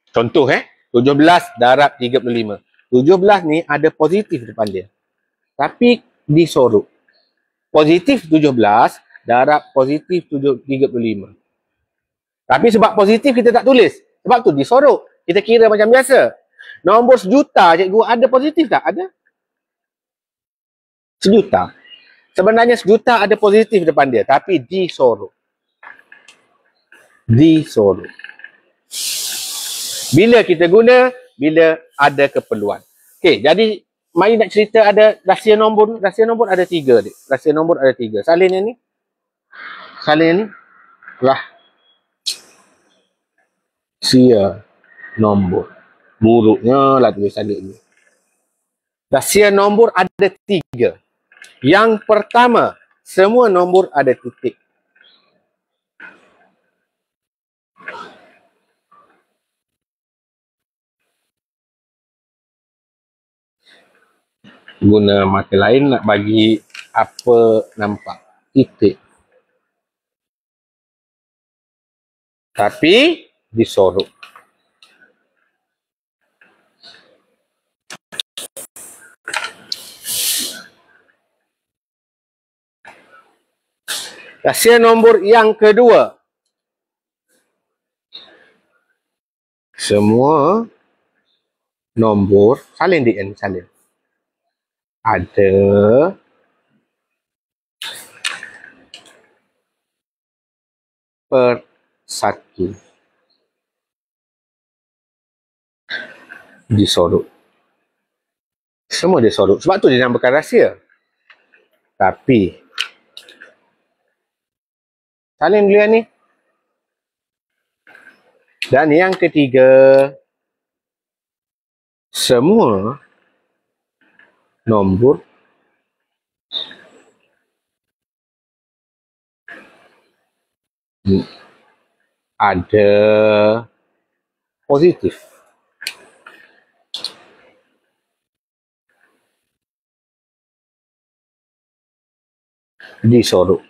[SPEAKER 1] Contoh 17 darab 35. 17 ni ada positif depan dia. Tapi disorok. Positif 17 darab positif 35. Tapi sebab positif kita tak tulis. Sebab tu disorok. Kita kira macam biasa. Nombor sejuta cikgu ada positif tak? Ada. Sejuta. Sebenarnya sejuta ada positif depan dia. Tapi disorok. Disorok. Bila kita guna? Bila ada keperluan. Okey, jadi mari nak cerita ada rahsia nombor. Rahsia nombor ada 3. Rahsia nombor ada 3. Salin yang ni. Salin yang ni. Rahsia nombor. Buruknya lah tulisan dia ni. Rahsia nombor ada 3. Yang pertama, semua nombor ada titik. Guna mata lain nak bagi apa nampak. Titik. Tapi disorok. Rahsia nombor yang kedua. Semua nombor, salin di N, salin. Ada per 1 disorok. Semua disorok. Sebab tu dia namakan rahsia. Tapi salin dulu yang ni. Dan yang ketiga, semua nombor ada positif. Disorok.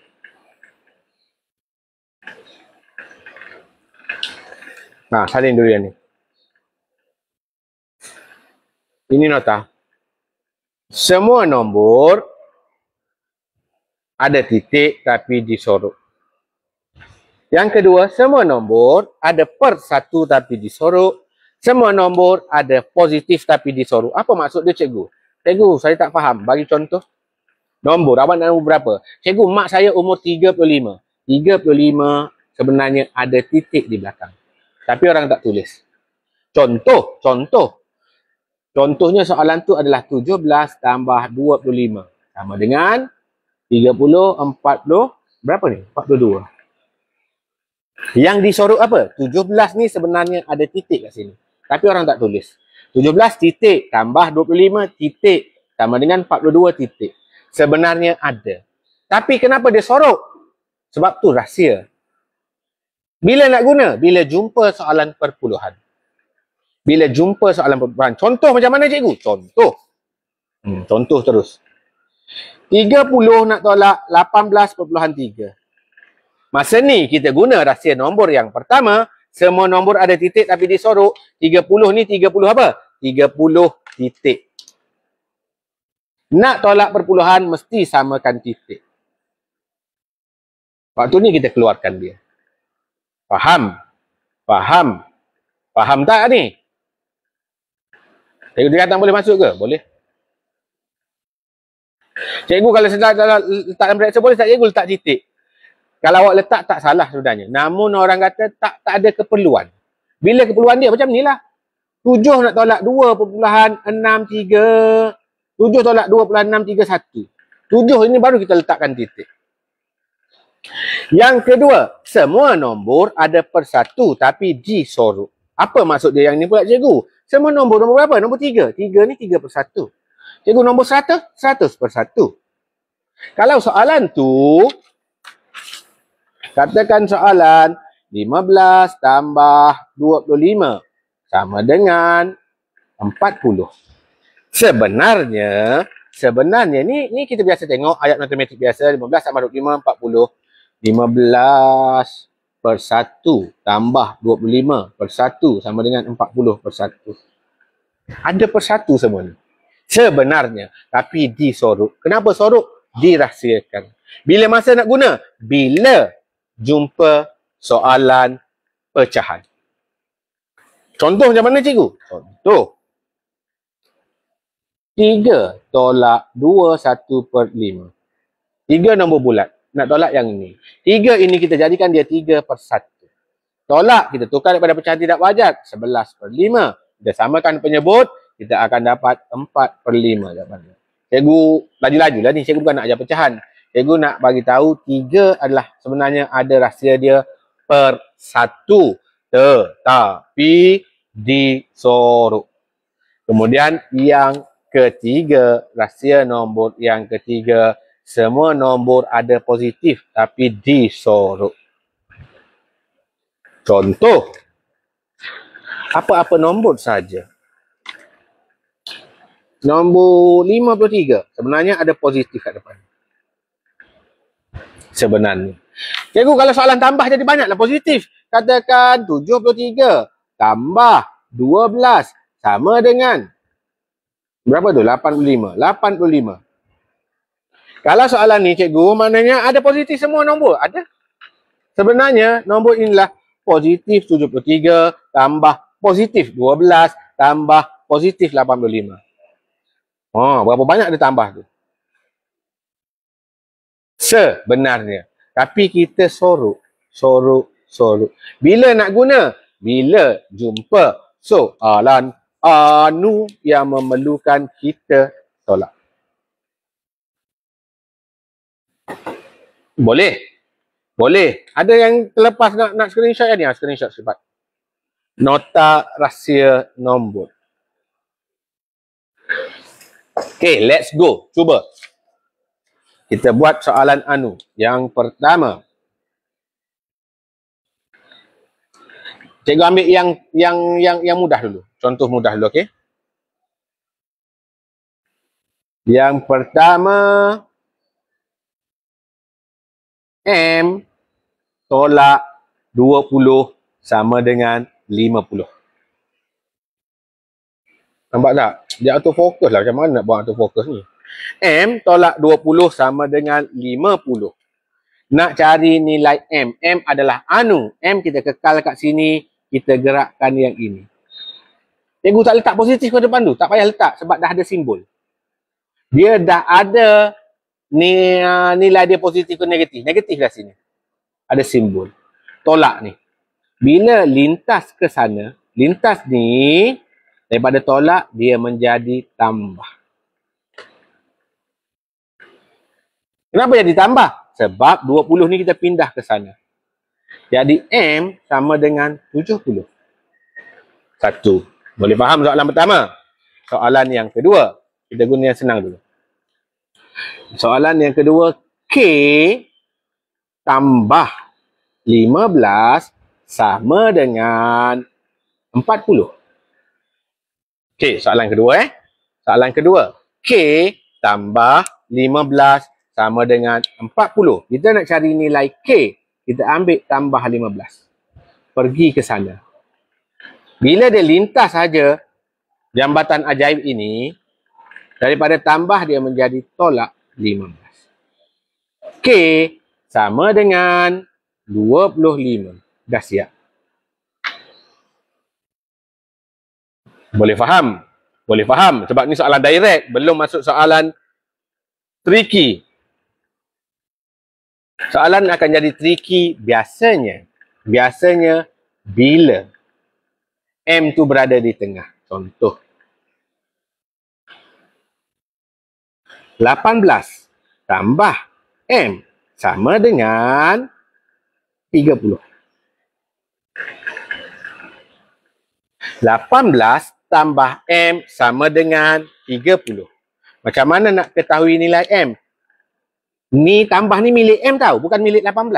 [SPEAKER 1] Nah, salin dulu yang ni. Ini nota. Semua nombor ada titik tapi disorok. Yang kedua, semua nombor ada per 1 tapi disorok. Semua nombor ada positif tapi disorok. Apa maksud dia cikgu? Cikgu, saya tak faham. Bagi contoh. Nombor, awak nak nombor berapa? Cikgu, mak saya umur 35. 35 sebenarnya ada titik di belakang. Tapi orang tak tulis. Contohnya soalan tu adalah 17 tambah 25. Sama dengan 30, 40, berapa ni? 42. Yang disorok apa? 17 ni sebenarnya ada titik kat sini. Tapi orang tak tulis. 17 titik tambah 25 titik. Sama dengan 42 titik. Sebenarnya ada. Tapi kenapa dia sorok? Sebab tu rahsia. Bila nak guna? Bila jumpa soalan perpuluhan. Bila jumpa soalan perpuluhan. Contoh macam mana cikgu? Contoh. Contoh terus. 30 nak tolak 18.3. Masa ni kita guna rahsia nombor yang pertama. Semua nombor ada titik tapi disorok. 30 ni 30 apa? 30 titik. Nak tolak perpuluhan mesti samakan titik. Waktu ni kita keluarkan dia. Faham? Faham? Faham tak ni? Cikgu dia kata boleh masuk ke? Boleh. Cikgu kalau sedang letak dalam reaksor boleh tak cikgu letak titik? Kalau awak letak tak salah sebenarnya. Namun orang kata tak ada keperluan. Bila keperluan dia macam ni lah. 7 nak tolak 2.63. 7 tolak 2.631. 7 ini baru kita letakkan titik. Yang kedua, semua nombor ada persatu tapi disorok. Apa maksud dia yang ni pula cikgu? Semua nombor berapa? Nombor 3. 3 ni 3 per 1. Cikgu nombor 100, 100 per 1. Kalau soalan tu, katakan soalan 15 tambah 25 sama dengan 40. Sebenarnya ni kita biasa tengok ayat matematik biasa 15 tambah 25 40. 15 per 1 tambah 25 per 1 sama dengan 40 per 1. Ada per 1 semua ni. Sebenarnya. Tapi disorok. Kenapa sorok? Dirahsiakan. Bila masa nak guna? Bila jumpa soalan pecahan. Contoh macam mana cikgu? Contoh. 3 tolak 21 per 5. 3 nombor bulat. Nak tolak yang ini. 3 ini kita jadikan dia 3 per 1. Tolak, kita tukar daripada pecahan tidak wajar. 11 per 5. Kita samakan penyebut, kita akan dapat 4 per 5. Jawapannya. Cikgu, laju-laju lah ni. Cikgu bukan nak ajar pecahan. Cikgu nak bagi tahu 3 adalah sebenarnya ada rahsia dia per 1. Tetapi disorok. Kemudian yang ketiga, rahsia nombor yang ketiga, semua nombor ada positif tapi disorok. Contoh, apa-apa nombor saja. Nombor 53, sebenarnya ada positif kat depan. Sebenarnya. Cikgu, kalau soalan tambah jadi banyaklah positif. Katakan 73 tambah 12 sama dengan berapa tu? 85. 85. Kalau soalan ni cikgu, maknanya ada positif semua nombor. Ada. Sebenarnya nombor inilah positif 73 tambah positif 12 tambah positif 85. Berapa banyak dia tambah tu? Sebenarnya. Tapi kita sorok. Bila nak guna? Bila jumpa soalan anu yang memerlukan kita tolak. Boleh. Ada yang terlepas nak screenshot ni? Screenshot cepat. Nota rahsia nombor. Okay, let's go. Cuba. Kita buat soalan anu. Yang pertama. Cikgu ambil yang mudah dulu. Contoh mudah dulu, okey? Yang pertama, M tolak 20 sama dengan 50. Nampak tak? Dia autofocus lah. Macam mana nak buat autofocus ni? M tolak 20 sama dengan 50. Nak cari nilai M. M adalah anu. M kita kekal kat sini. Kita gerakkan yang ini. Cikgu tak letak positif ke depan tu. Tak payah letak sebab dah ada simbol. Dia dah ada nilai dia positif ke negatif. Negatif dah sini. Ada simbol. Tolak ni. Bila lintas ke sana. Lintas ni. Daripada tolak dia menjadi tambah. Kenapa jadi tambah? Sebab 20 ni kita pindah ke sana. Jadi M sama dengan 70. Satu. Boleh faham soalan pertama? Soalan yang kedua. Kita guna yang senang dulu. Soalan yang kedua. K tambah 15 sama dengan 40. Okey, soalan kedua Soalan kedua. K tambah 15 sama dengan 40. Kita nak cari nilai K. Kita ambil tambah 15. Pergi ke sana. Bila dia lintas saja jambatan ajaib ini, daripada tambah dia menjadi tolak 15. K sama dengan 25. Dah siap. Boleh faham? Boleh faham. Sebab ni soalan direct. Belum masuk soalan tricky. Soalan akan jadi tricky biasanya. Biasanya bila M tu berada di tengah. Contoh. 18 tambah M sama dengan 30. 18 tambah M sama dengan 30. Macam mana nak ketahui nilai M? Ni tambah ni milik M tau, bukan milik 18.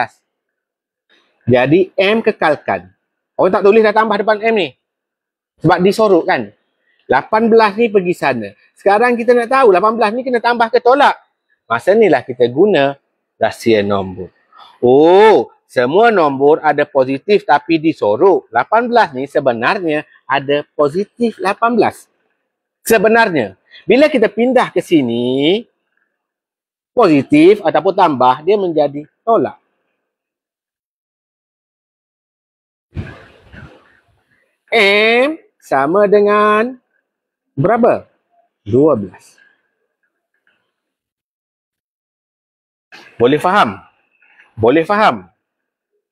[SPEAKER 1] Jadi M kekalkan. Orang tak tulis dah tambah depan M ni. Sebab disorok kan. 18 ni pergi sana. Sekarang kita nak tahu 18 ni kena tambah ke tolak. Masa ni lah kita guna rahsia nombor. Oh, semua nombor ada positif tapi disorok. 18 ni sebenarnya ada positif 18. Sebenarnya. Bila kita pindah ke sini, positif ataupun tambah, dia menjadi tolak. M sama dengan berapa? 12. Boleh faham? Boleh faham?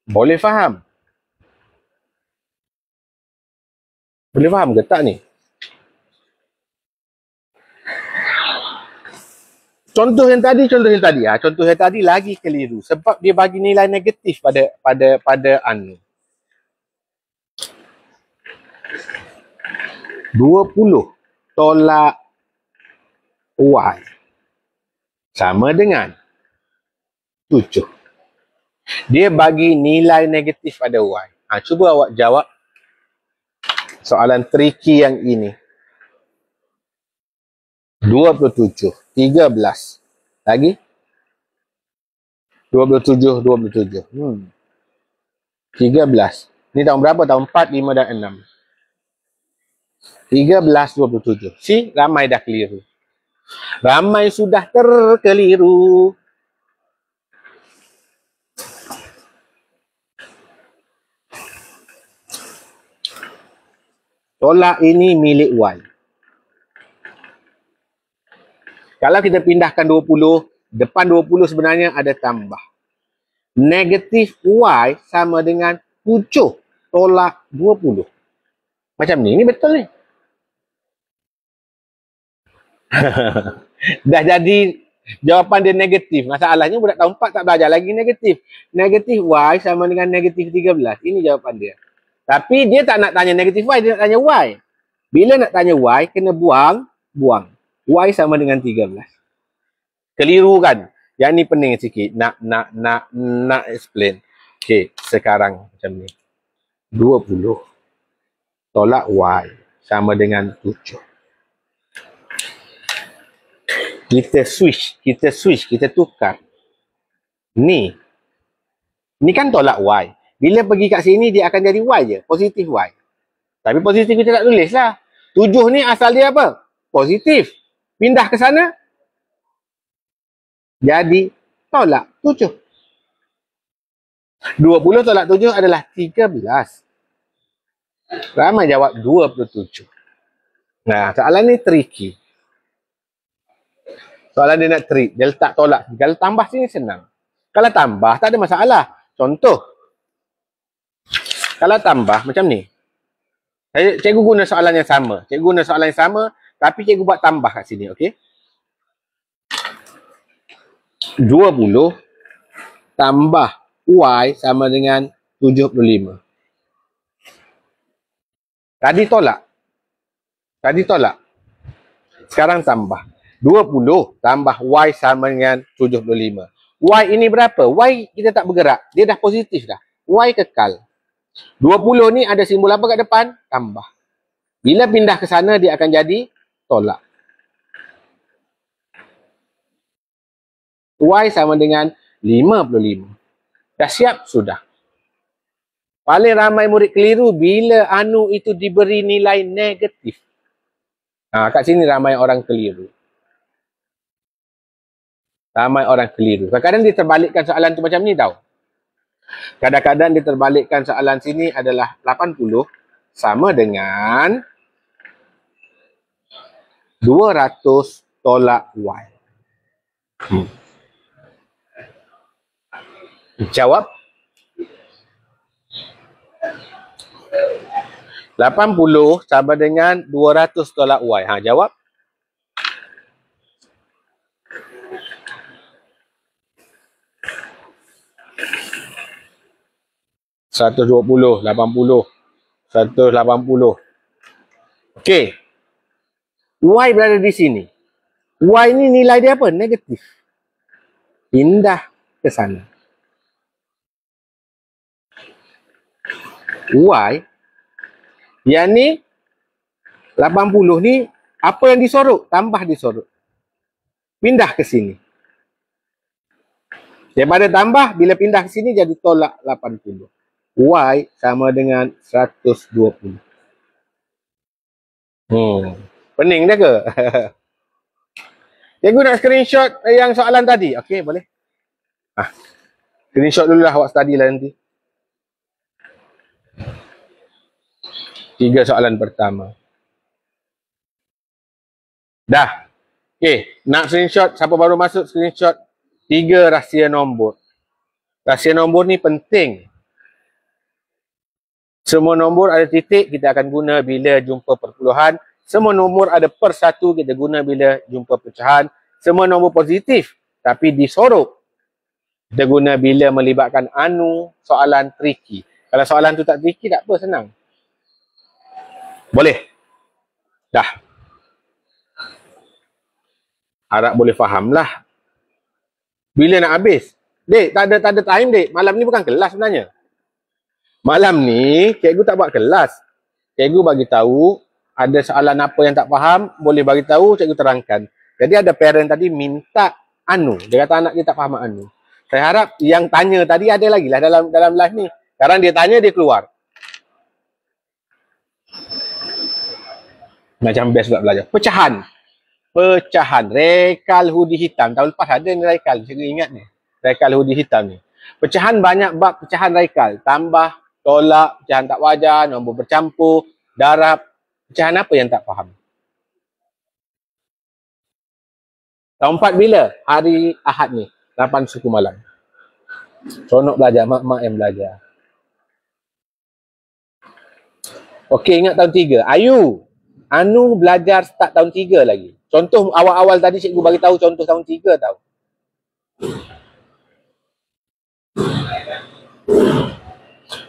[SPEAKER 1] Boleh faham? Boleh faham ke tak ni? Contoh yang tadi. Contoh yang tadi lagi keliru. Sebab dia bagi nilai negatif pada anu. 20 tolak Y sama dengan 7. Dia bagi nilai negatif pada Y. Cuba awak jawab soalan tricky yang ini. 27, 13. Lagi? 27. 13. Ni tahun berapa? Tahun 4, 5 dan 6. 13, 27. Si, ramai dah keliru. Ramai sudah terkeliru. Tolak ini milik Y. Kalau kita pindahkan 20, depan 20 sebenarnya ada tambah. Negatif Y sama dengan 7 tolak 20. Macam ni betul ni. Dah jadi jawapan dia negatif. Masalahnya budak tahun 4 tak belajar lagi negatif. Negatif Y sama dengan negatif 13. Ini jawapan dia. Tapi dia tak nak tanya negatif Y, dia nak tanya Y. Bila nak tanya Y, kena buang. Y sama dengan 13. Keliru kan? Yang ni pening sikit. Nak explain. Okay, sekarang macam ni. 20 tolak Y sama dengan 7. Kita switch, kita tukar. Ni kan tolak Y. Bila pergi kat sini, dia akan jadi Y je. Positif Y. Tapi positif kita tak tulis lah. 7 ni asal dia apa? Positif. Pindah ke sana. Jadi, tolak 7. 20 tolak 7 adalah 13. Ramai jawab 27. Nah, soalan ni tricky. Soalan dia nak trik. Dia letak tolak. Kalau tambah sini senang. Kalau tambah, tak ada masalah. Contoh. Kalau tambah macam ni. Cikgu guna soalan yang sama. Tapi cikgu buat tambah kat sini. Okey? 20 tambah Y sama dengan 75. Tadi tolak. Sekarang tambah. 20 tambah Y sama dengan 75. Y ini berapa? Y kita tak bergerak. Dia dah positif dah. Y kekal. 20 ni ada simbol apa kat depan? Tambah. Bila pindah ke sana, dia akan jadi tolak. Y sama dengan 55. Dah siap? Sudah. Paling ramai murid keliru bila anu itu diberi nilai negatif. Kat sini ramai orang keliru. Kadang-kadang dia terbalikkan soalan tu macam ni tau. Kadang-kadang dia terbalikkan soalan sini adalah 80 sama dengan 200 tolak Y. Jawab. 80 sama dengan 200 tolak Y. Jawab. $120, 80, 180. Okey. Y berada di sini. Y ni nilai dia apa? Negatif. Pindah ke sana. Y yang ni 80 ni apa yang disorot? Tambah disorot. Pindah ke sini. Daripada tambah, bila pindah ke sini jadi tolak 80. Y sama dengan 120. Pening dah ke? Cikgu nak screenshot yang soalan tadi. Okey, boleh? Screenshot dulu lah, awak study lah nanti. 3 soalan pertama. Dah. Okey, nak screenshot, siapa baru masuk screenshot 3 rahsia nombor. Rahsia nombor ni penting. Semua nombor ada titik, kita akan guna bila jumpa perpuluhan. Semua nombor ada per satu, kita guna bila jumpa pecahan. Semua nombor positif, tapi disorot, kita guna bila melibatkan anu soalan tricky. Kalau soalan tu tak tricky, tak apa, senang. Boleh? Dah. Harap boleh faham lah. Bila nak habis? Dek, tak ada time, Dek. Malam ni bukan kelas sebenarnya. Malam ni, cikgu tak buat kelas. Cikgu bagi tahu ada soalan apa yang tak faham, boleh bagi tahu, cikgu terangkan. Jadi ada parent tadi minta anu. Dia kata anak dia tak faham anu. Saya harap yang tanya tadi ada lagi lah dalam live ni. Sekarang dia tanya, dia keluar. Macam best buat belajar. Pecahan. Rekal hoodie hitam. Tahun lepas ada ni rekal. Cikgu ingat ni. Rekal hoodie hitam ni. Pecahan banyak bab pecahan rekal. Tambah, tolak, pecahan tak wajar, nombor bercampur, darab. Pecahan apa yang tak faham? Tahun 4 bila? Hari Ahad ni. 8 suku malam. Seronok belajar. Mak-mak yang belajar. Okey, ingat tahun 3. Ayu. Anu belajar start tahun 3 lagi. Contoh awal-awal tadi cikgu bagi tahu contoh tahun 3 tahu.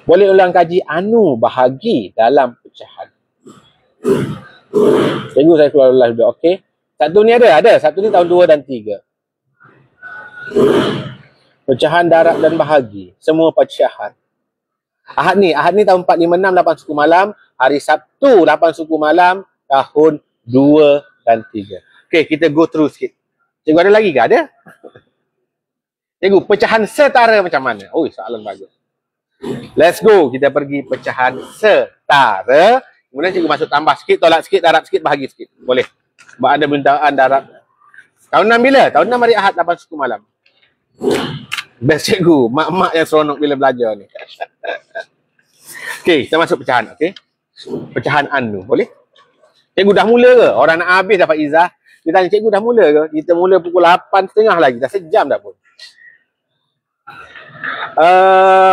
[SPEAKER 1] Boleh ulang kaji anu bahagi dalam pecahan. Cikgu saya keluar live dah. Okey. Satu ni ada. Satu ni tahun 2 dan 3. Pecahan darab dan bahagi. Semua pecahan. Ahad ni tahun 4, 5, 6, 8 suku malam. Hari Sabtu 8 suku malam. Tahun 2 dan 3. Okey, kita go through sikit. Cikgu ada lagi ke? Ada? Cikgu, pecahan setara macam mana? Oi, soalan bagus. Let's go. Kita pergi pecahan setara. Kemudian cikgu masuk tambah sikit, tolak sikit, darab sikit, bahagi sikit. Boleh. Sebab ada bentaan darab. Tahun 6 bila? Tahun 6 hari Ahad 8 suku malam. Best cikgu. Mak-mak yang seronok bila belajar ni. Okey, kita masuk pecahan. Okey. Pecahan anu. Boleh? Cikgu dah mula ke? Orang nak habis dapat izah. Dia tanya, cikgu dah mula ke? Kita mula pukul 8.30 lagi. Dah sejam dah pun.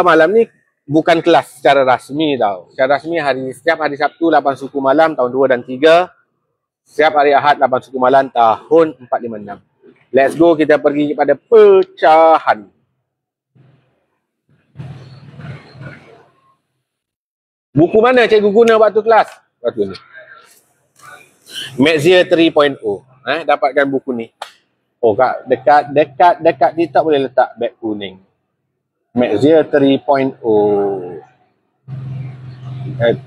[SPEAKER 1] Malam ni bukan kelas secara rasmi tau. Secara rasmi setiap hari Sabtu 8 suku malam tahun 2 dan 3. Setiap hari Ahad 8 suku malam tahun 4, 5, 6. Let's go, kita pergi kepada pecahan. Buku mana cikgu guna waktu kelas? Waktu ni. Maxia 3.0. Dapatkan buku ni. Oh, kat dekat TikTok boleh letak beg kuning. Maxia 3.0.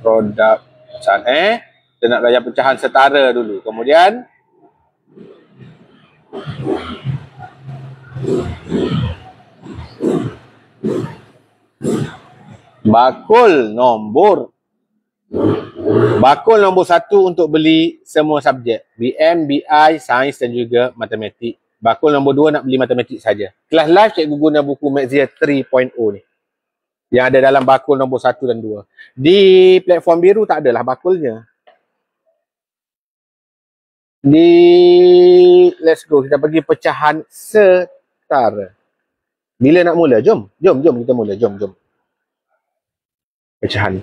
[SPEAKER 1] Produk pecahan. Kita nak belajar pecahan setara dulu. Kemudian Bakul nombor 1 untuk beli semua subjek. BM, BI, Sains dan juga Matematik. Bakul nombor 2 nak beli Matematik saja. Kelas live cikgu guna buku Maxzia 3.0 ni. Yang ada dalam bakul nombor 1 dan 2. Di platform biru tak adalah bakulnya. Let's go, kita pergi pecahan setara. Bila nak mula? Jom kita mula. Jom. Pecahan.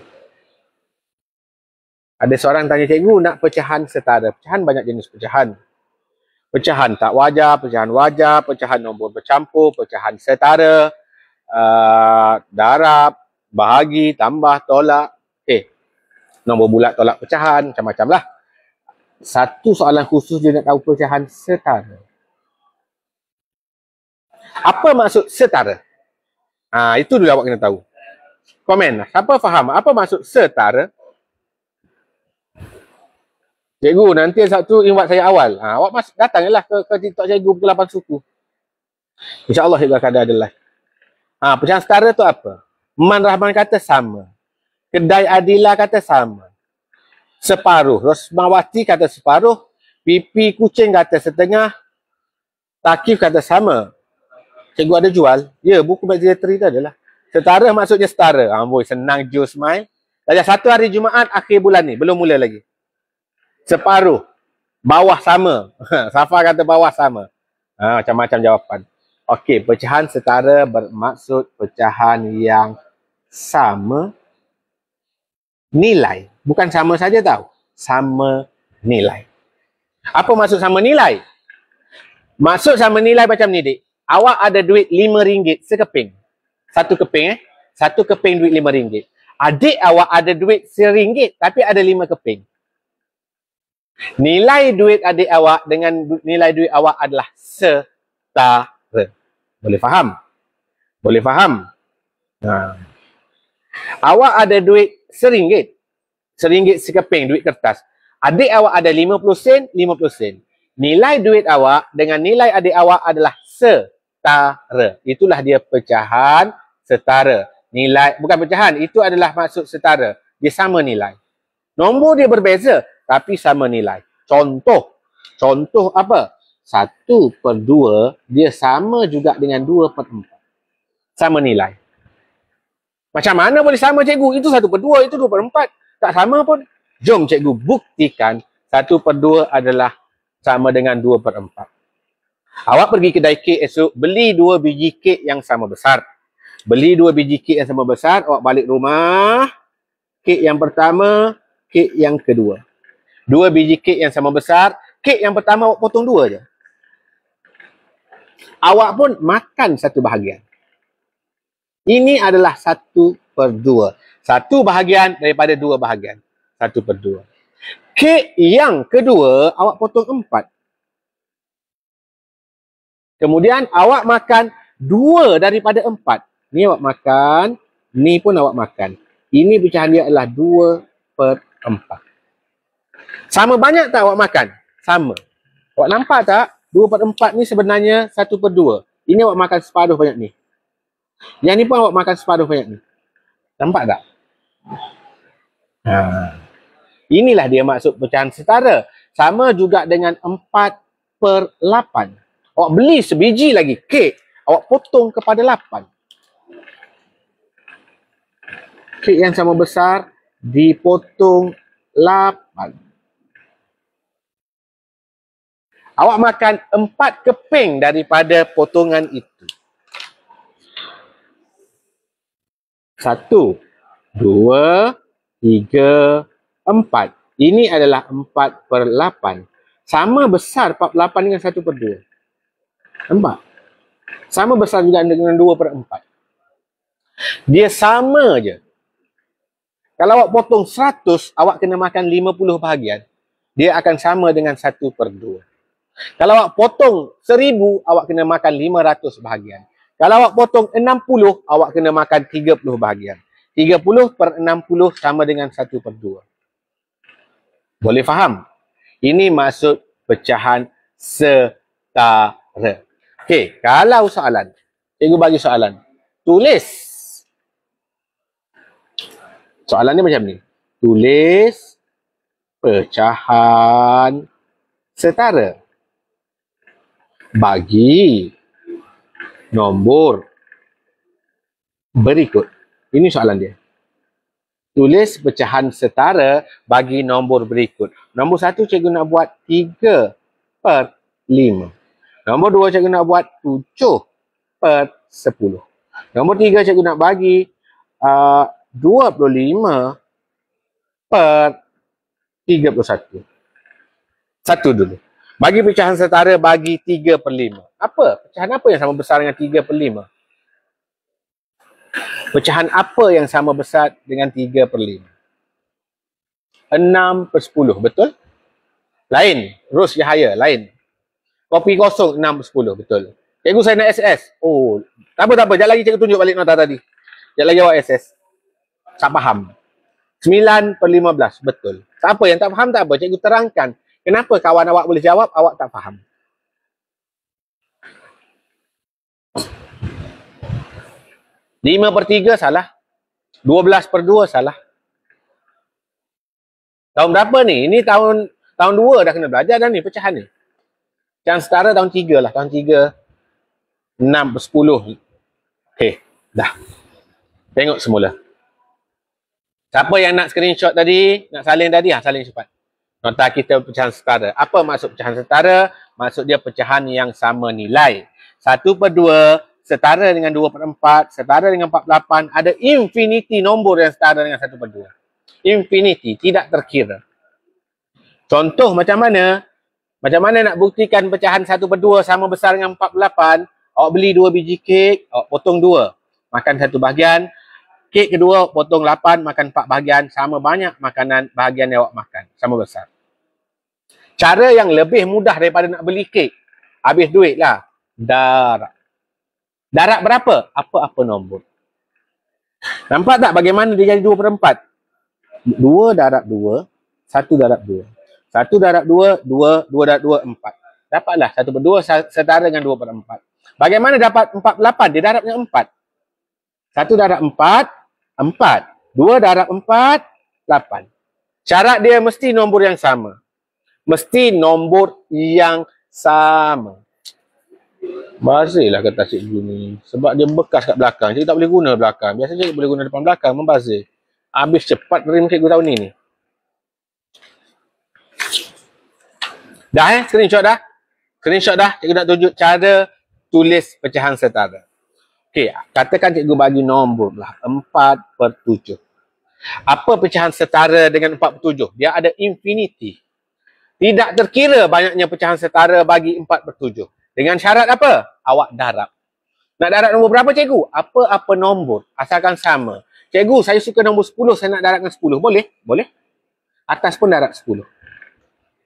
[SPEAKER 1] Ada seorang tanya cikgu nak pecahan setara. Pecahan banyak jenis pecahan. Pecahan tak wajar, pecahan wajar, pecahan nombor bercampur, pecahan setara, darab, bahagi, tambah, tolak. Nombor bulat tolak pecahan, macam-macam lah. Satu soalan khusus dia nak tahu pecahan setara. Apa maksud setara? Itu dulu awak kena tahu. Komen lah. Siapa faham apa maksud setara? Cikgu, nanti Sabtu invite saya awal. Awak datanglah ke TikTok cikgu pukul 8 suku. InsyaAllah cikgu akan ada live. Pecahan setara tu apa? Man Rahman kata sama. Kedai Adila kata sama. Separuh. Rosmawati kata separuh. Pipi kucing kata setengah. Takif kata sama. Cikgu ada jual? Ya, buku Maxzia 3 tu adalah. Setara maksudnya setara. Senang Joe Smile. Darjah 1 hari Jumaat akhir bulan ni. Belum mula lagi. Separuh. Bawah sama. Safa kata bawah sama. Macam-macam jawapan. Okey, pecahan setara bermaksud pecahan yang sama nilai. Bukan sama saja tau. Sama nilai. Apa maksud sama nilai? Maksud sama nilai macam ni, dik. Awak ada duit RM5 sekeping. Satu keping Satu keping duit RM5. Adik awak ada duit RM1 tapi ada 5 keping. Nilai duit adik awak dengan nilai duit awak adalah setara. Boleh faham? Boleh faham? Awak ada duit RM1. RM1 sekeping duit kertas. Adik awak ada 50 sen, 50 sen. Nilai duit awak dengan nilai adik awak adalah setara. Itulah dia pecahan setara. Nilai, bukan pecahan, itu adalah maksud setara. Dia sama nilai. Nombor dia berbeza, tapi sama nilai. Contoh apa? 1/2 dia sama juga dengan 2/4. Sama nilai. Macam mana boleh sama cikgu? Itu 1/2, itu 2/4. Tak sama pun. Jom cikgu buktikan 1/2 adalah sama dengan 2/4. Awak pergi kedai kek esok, beli 2 biji kek yang sama besar. Beli 2 biji kek yang sama besar, awak balik rumah. Kek yang pertama, kek yang kedua. 2 biji kek yang sama besar. Kek yang pertama awak potong 2 je. Awak pun makan 1 bahagian. Ini adalah 1/2. 1 bahagian daripada 2 bahagian. 1/2. Kek yang kedua, awak potong 4. Kemudian awak makan 2 daripada 4. Ni awak makan, ni pun awak makan. Ini pecahan dia adalah 2/4. Sama banyak tak awak makan? Sama. Awak nampak tak? 2/4 ni sebenarnya 1/2. Ini awak makan separuh banyak ni. Yang ni pun awak makan separuh banyak ni. Nampak tak? Inilah dia maksud pecahan setara. Sama juga dengan 4/8. Awak beli sebiji lagi kek. Awak potong kepada 8. Kek yang sama besar dipotong 8. Awak makan 4 keping daripada potongan itu. 1, 2, 3, 4. Ini adalah 4/8. Sama besar 4/8 dengan 1/2. Nampak? Sama besar juga dengan 2/4. Dia sama je. Kalau awak potong 100, awak kena makan 50 bahagian. Dia akan sama dengan 1/2. Kalau awak potong 1000, awak kena makan 500 bahagian. Kalau awak potong 60, awak kena makan 30 bahagian. 30/60 sama dengan 1/2. Boleh faham? Ini maksud pecahan setara. Okey, kalau soalan, cikgu bagi soalan. Tulis. Soalan dia macam ni. Tulis pecahan setara bagi nombor berikut. Ini soalan dia. Tulis pecahan setara bagi nombor berikut. Nombor 1 cikgu nak buat 3/5. Nombor 2 cikgu nak buat 7/10. Nombor 3 cikgu nak bagi 25/31. Satu dulu. Bagi pecahan setara bagi 3/5. Apa? Pecahan apa yang sama besar dengan 3/5? Pecahan apa yang sama besar dengan 3/5? 6/10, betul? Lain. Ros Yahaya, lain. Kopi kosong 6/10, betul. Cikgu saya nak SS. Oh, tak apa. Sekejap lagi cikgu tunjuk balik nota tadi. Sekejap lagi awak SS. Tak faham. 9/15, betul. Tak apa, yang tak faham tak apa. Cikgu terangkan. Kenapa kawan awak boleh jawab, awak tak faham. Lima per 3 salah. 12/2 salah. Tahun berapa ni? Ini tahun 2 dah kena belajar dah ni pecahan ni. Pecahan setara tahun 3 lah. Tahun 3 6/10. Okey, dah. Tengok semula. Siapa yang nak screenshot tadi, nak salin tadi, salin cepat. Nota kita pecahan setara. Apa maksud pecahan setara? Maksud dia pecahan yang sama nilai. 1/2 setara dengan 2/4, setara dengan 48, ada infinity nombor yang setara dengan 1/2. Infinity, tidak terkira. Contoh macam mana? Macam mana nak buktikan pecahan 1/2 sama besar dengan 48? Awak beli 2 biji kek, awak potong 2, makan 1 bahagian. Kek kedua potong 8, makan 4 bahagian. Sama banyak makanan bahagian yang awak makan, sama besar. Cara yang lebih mudah daripada nak beli kek, habis duit lah, darab. Darab berapa? Apa-apa nombor. Nampak tak bagaimana dia jadi 2/4? 2 darab 2, 1 darab 2. 1 darab 2, 2, 2 darab 2, 4. Dapatlah 1/2 setara dengan 2/4. Bagaimana dapat 48? Dia darab dengan 4. 1 darab 4, 4. 2 darab 4, 8. Syarat dia mesti nombor yang sama. Mesti nombor yang sama. Bazirlah kata cikgu ni. Sebab dia bekas kat belakang. Cikgu tak boleh guna belakang. Biasa cikgu boleh guna depan belakang. Membazir. Habis cepat rim cikgu tahun ni. Dah screenshot dah? Screenshot dah? Cikgu nak tunjuk cara tulis pecahan setara. Okey, katakan cikgu bagi nombor lah. 4/7. Apa pecahan setara dengan 4/7? Dia ada infinity. Tidak terkira banyaknya pecahan setara bagi 4/7. Dengan syarat apa? Awak darab. Nak darab nombor berapa cikgu? Apa-apa nombor. Asalkan sama. Cikgu, saya suka nombor 10, saya nak darab dengan 10. Boleh? Boleh. Atas pun darab 10.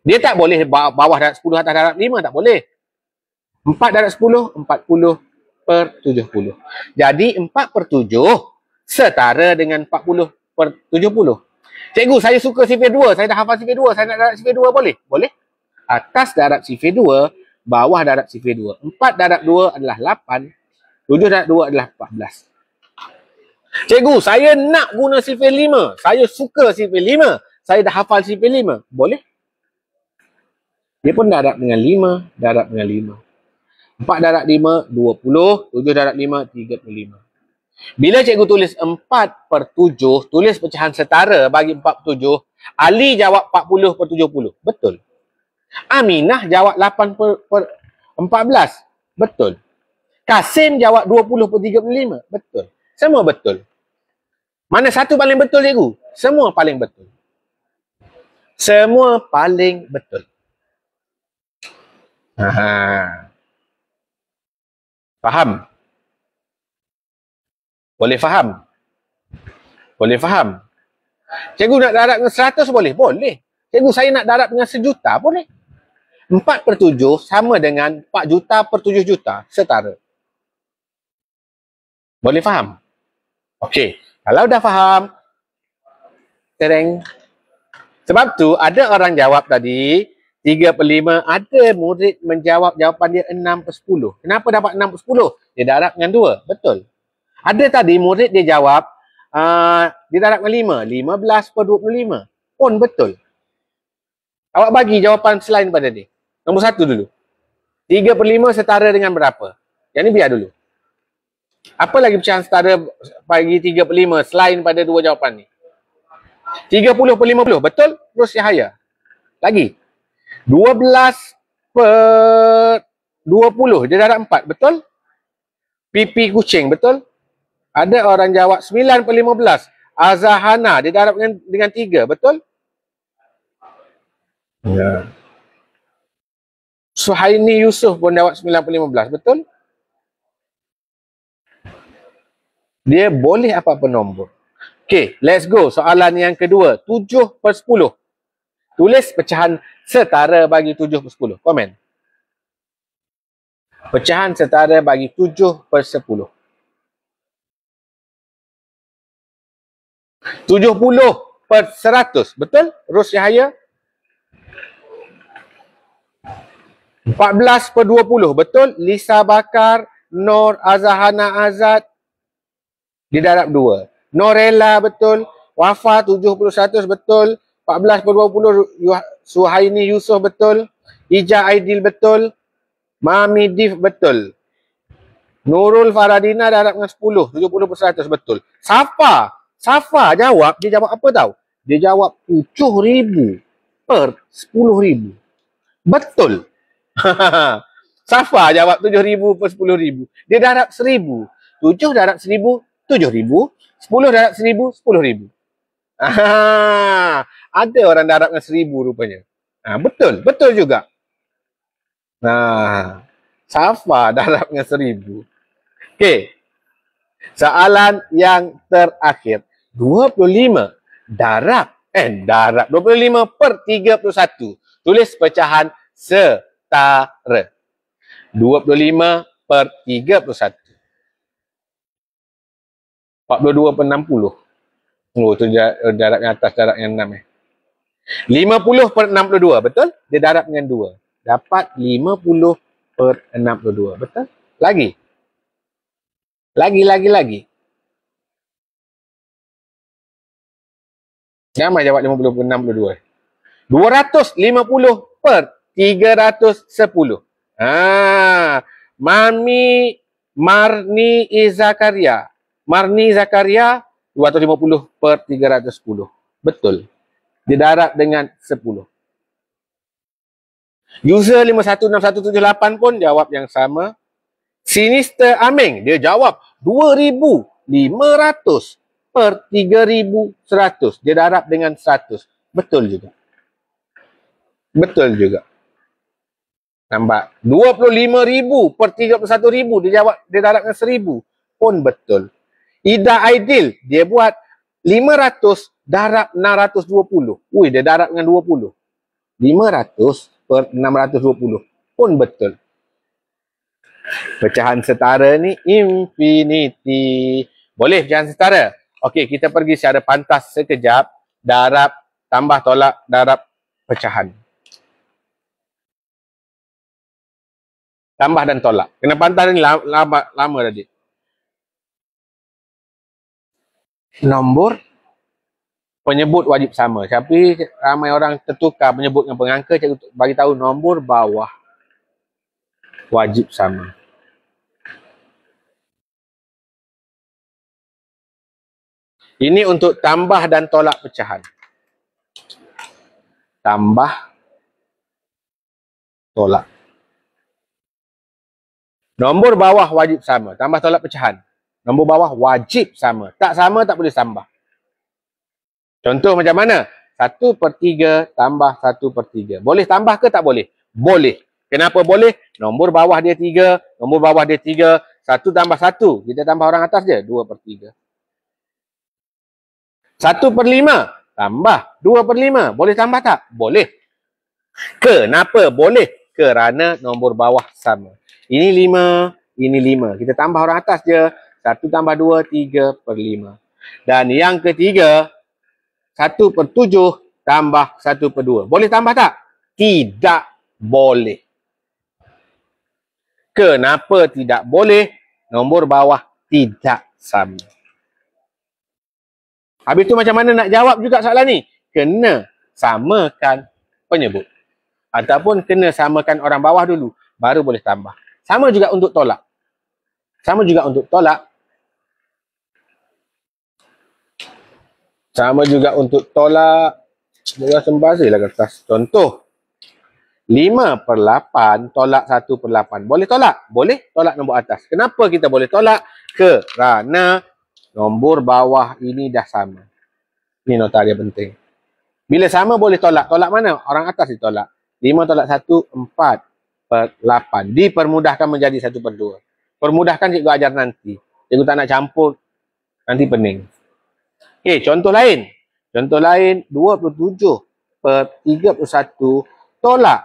[SPEAKER 1] Dia tak boleh bawah darab 10, atas darab 5. Tak boleh. 4 darab 10, 40/70. Jadi 4/7 setara dengan 40/70. Cikgu, saya suka sifir 2. Saya dah hafal sifir 2. Saya nak darab sifir 2. Boleh? Boleh. Atas darab sifir 2, bawah darab sifir 2. 4 darab 2 adalah 8. 7 darab 2 adalah 14. Cikgu, saya nak guna sifir 5. Saya suka sifir 5. Saya dah hafal sifir 5. Boleh? Dia pun darab dengan 5. Darab dengan 5. 4 darab 5, 20. 7 darab 5, 35. Bila cikgu tulis 4/7, tulis pecahan setara bagi 4/7, Ali jawab 40/70. Betul. Aminah jawab 8/14. Betul. Kasim jawab 20/35. Betul. Semua betul. Mana satu paling betul cikgu? Semua paling betul. Semua paling betul. Faham? Boleh faham? Boleh faham? Cikgu nak darab dengan 100 boleh? Boleh. Cikgu, saya nak darab dengan 1,000,000 boleh. 4/7 sama dengan 4 juta per 7 juta. Setara. Boleh faham? Okey. Kalau dah faham, tereng. Sebab tu ada orang jawab tadi, 3/5. Ada murid menjawab jawapan dia 6/10. Kenapa dapat 6/10? Dia darab dengan 2. Betul. Ada tadi murid dia jawab dia darab dengan 5. 15/25. Pun betul. Awak bagi jawapan selain pada dia. Nombor 1 dulu. 3/5 setara dengan berapa? Yang ni biar dulu. Apa lagi pecahan setara bagi 3/5 selain pada dua jawapan ni? 30/50. Betul? Terus Yahaya. Lagi. 12/20. Dia darab 4. Betul? Pipi kucing. Betul? Ada orang jawab 9/15. Azahana. Dia darab dengan 3. Betul? Ya. Suhaini Yusuf pun jawab 9/15. Betul? Dia boleh apa-apa nombor. Okay, let's go. Soalan yang kedua. 7/10. Tulis pecahan setara bagi 7/10. Komen. Pecahan setara bagi 7/10. 70/100. Betul? Rus Yahaya. 14/20. Betul? Lisa Bakar, Nur Azahana Azad. Didarab 2. Norella. Betul? Wafa 70/100. Betul? 14/20. Suhaini Yusuf. Betul? Ija Aidil. Betul? Mami Dif. Betul? Nurul Faradina darab dengan 10. 70/100. Betul? Safa jawab. Dia jawab apa tahu? Dia jawab 7,000/10,000. Betul? Safa jawab 7,000/10,000. Dia darab 1,000. 7 darab 1,000, 7,000. 10 darab 1,000, 10,000. Ada orang darab dengan 1,000 rupanya. Betul. Betul juga. Safa darab dengan 1,000. Okey. Soalan yang terakhir. 25 darab 25/31. Tulis pecahan setara. 25/31. 42/60. Oh, tu darab yang atas, darab yang 6 50/62. Betul? Dia darab dengan 2. Dapat 50/62. Betul? Lagi. Ramai jawab 50/62. 250/310. Marni Zakaria 250/310. Betul. Didarab dengan 10. User 516178 pun jawab yang sama. Sinister Aming, dia jawab 2,500/3,100. Dia darab dengan 100. Betul juga. Nampak? 25,000/31,000. Dia jawab, dia darab dengan 1,000. Pun betul. Ida Aidil, dia buat 500 darab 620. Dia darab dengan 20. 500/620. Pun betul. Pecahan setara ni infinity. Boleh pecahan setara? Okey, kita pergi secara pantas sekejap. Darab, tambah, tolak, darab, pecahan. Tambah dan tolak. Kena pantas ni lama tadi. Nombor penyebut wajib sama. Tapi ramai orang tertukar menyebut dengan pengangka. Cikgu bagi tahu nombor bawah wajib sama. Ini untuk tambah dan tolak pecahan. Tambah, tolak. Nombor bawah wajib sama. Tambah, tolak, pecahan. Nombor bawah wajib sama. Tak sama, tak boleh tambah. Contoh macam mana? 1/3 tambah 1/3. Boleh tambah ke tak boleh? Boleh. Kenapa boleh? Nombor bawah dia 3. Nombor bawah dia 3. 1 tambah 1. Kita tambah orang atas je. 2/3. 1/5 tambah 2/5. Boleh tambah tak? Boleh. Kenapa boleh? Kerana nombor bawah sama. Ini 5. Ini 5. Kita tambah orang atas je. 1 tambah 2, 3/5. Dan yang ketiga, 1/7 tambah 1/2. Boleh tambah tak? tidak boleh. Kenapa tidak boleh? Nombor bawah tidak sama. Habis tu macam mana nak jawab juga soalan ni? Kena samakan penyebut. Ataupun kena samakan orang bawah dulu, baru boleh tambah. Sama juga untuk tolak. Sama juga untuk tolak. Sama juga untuk tolak. Dia sembazir lah kertas. Contoh. 5/8 tolak 1/8. Boleh tolak? Boleh tolak nombor atas. Kenapa kita boleh tolak? Kerana nombor bawah ini dah sama. Ini nota dia penting. Bila sama boleh tolak. Tolak mana? Orang atas ditolak. 5 tolak 1, 4/8. Dipermudahkan menjadi 1/2. Permudahkan cikgu ajar nanti. Cikgu tak nak campur. Nanti pening. Okey, contoh lain. Contoh lain, 27/31 tolak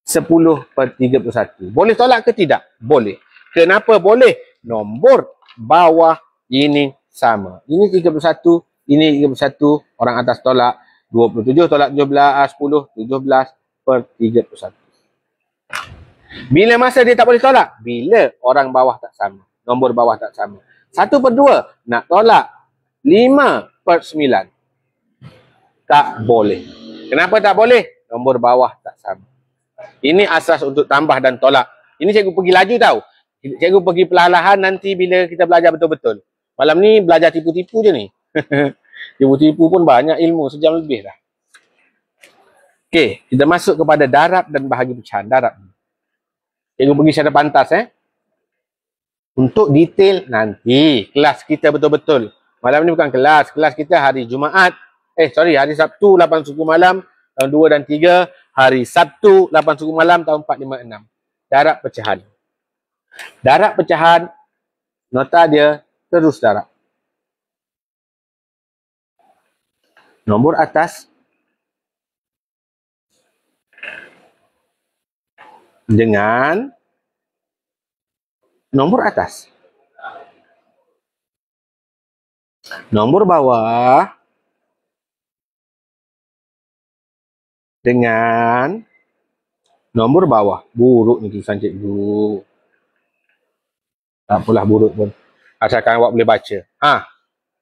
[SPEAKER 1] 10/31. Boleh tolak ke tidak? Boleh. Kenapa boleh? Nombor bawah ini sama. Ini 31, ini 31. Orang atas tolak 27 tolak 17, 10, 17/31. Bila masa dia tak boleh tolak? Bila orang bawah tak sama. Nombor bawah tak sama. 1/2 nak tolak 5/9. Tak boleh. Kenapa tak boleh? Nombor bawah tak sama. Ini asas untuk tambah dan tolak. Ini cikgu pergi laju tau. Cikgu pergi perlahan-lahan nanti bila kita belajar betul-betul. Malam ni belajar tipu-tipu je ni. Tipu-tipu pun banyak ilmu, sejam lebih dah. Okey, kita masuk kepada darab dan bahagi pecahan. Darab. Cikgu pergi secara pantas Untuk detail nanti kelas kita betul-betul. Malam ni bukan kelas. Kelas kita hari Jumaat. Hari Sabtu 8 suku malam tahun 2 dan 3. Hari Sabtu 8 suku malam tahun 4, 5, 6. Darab pecahan. Darab pecahan, nota dia terus darab. Nombor atas dengan nombor atas. Nombor bawah dengan nombor bawah. Buruk ni tulisan cikgu. Tak apalah buruk pun. Asalkan awak boleh baca.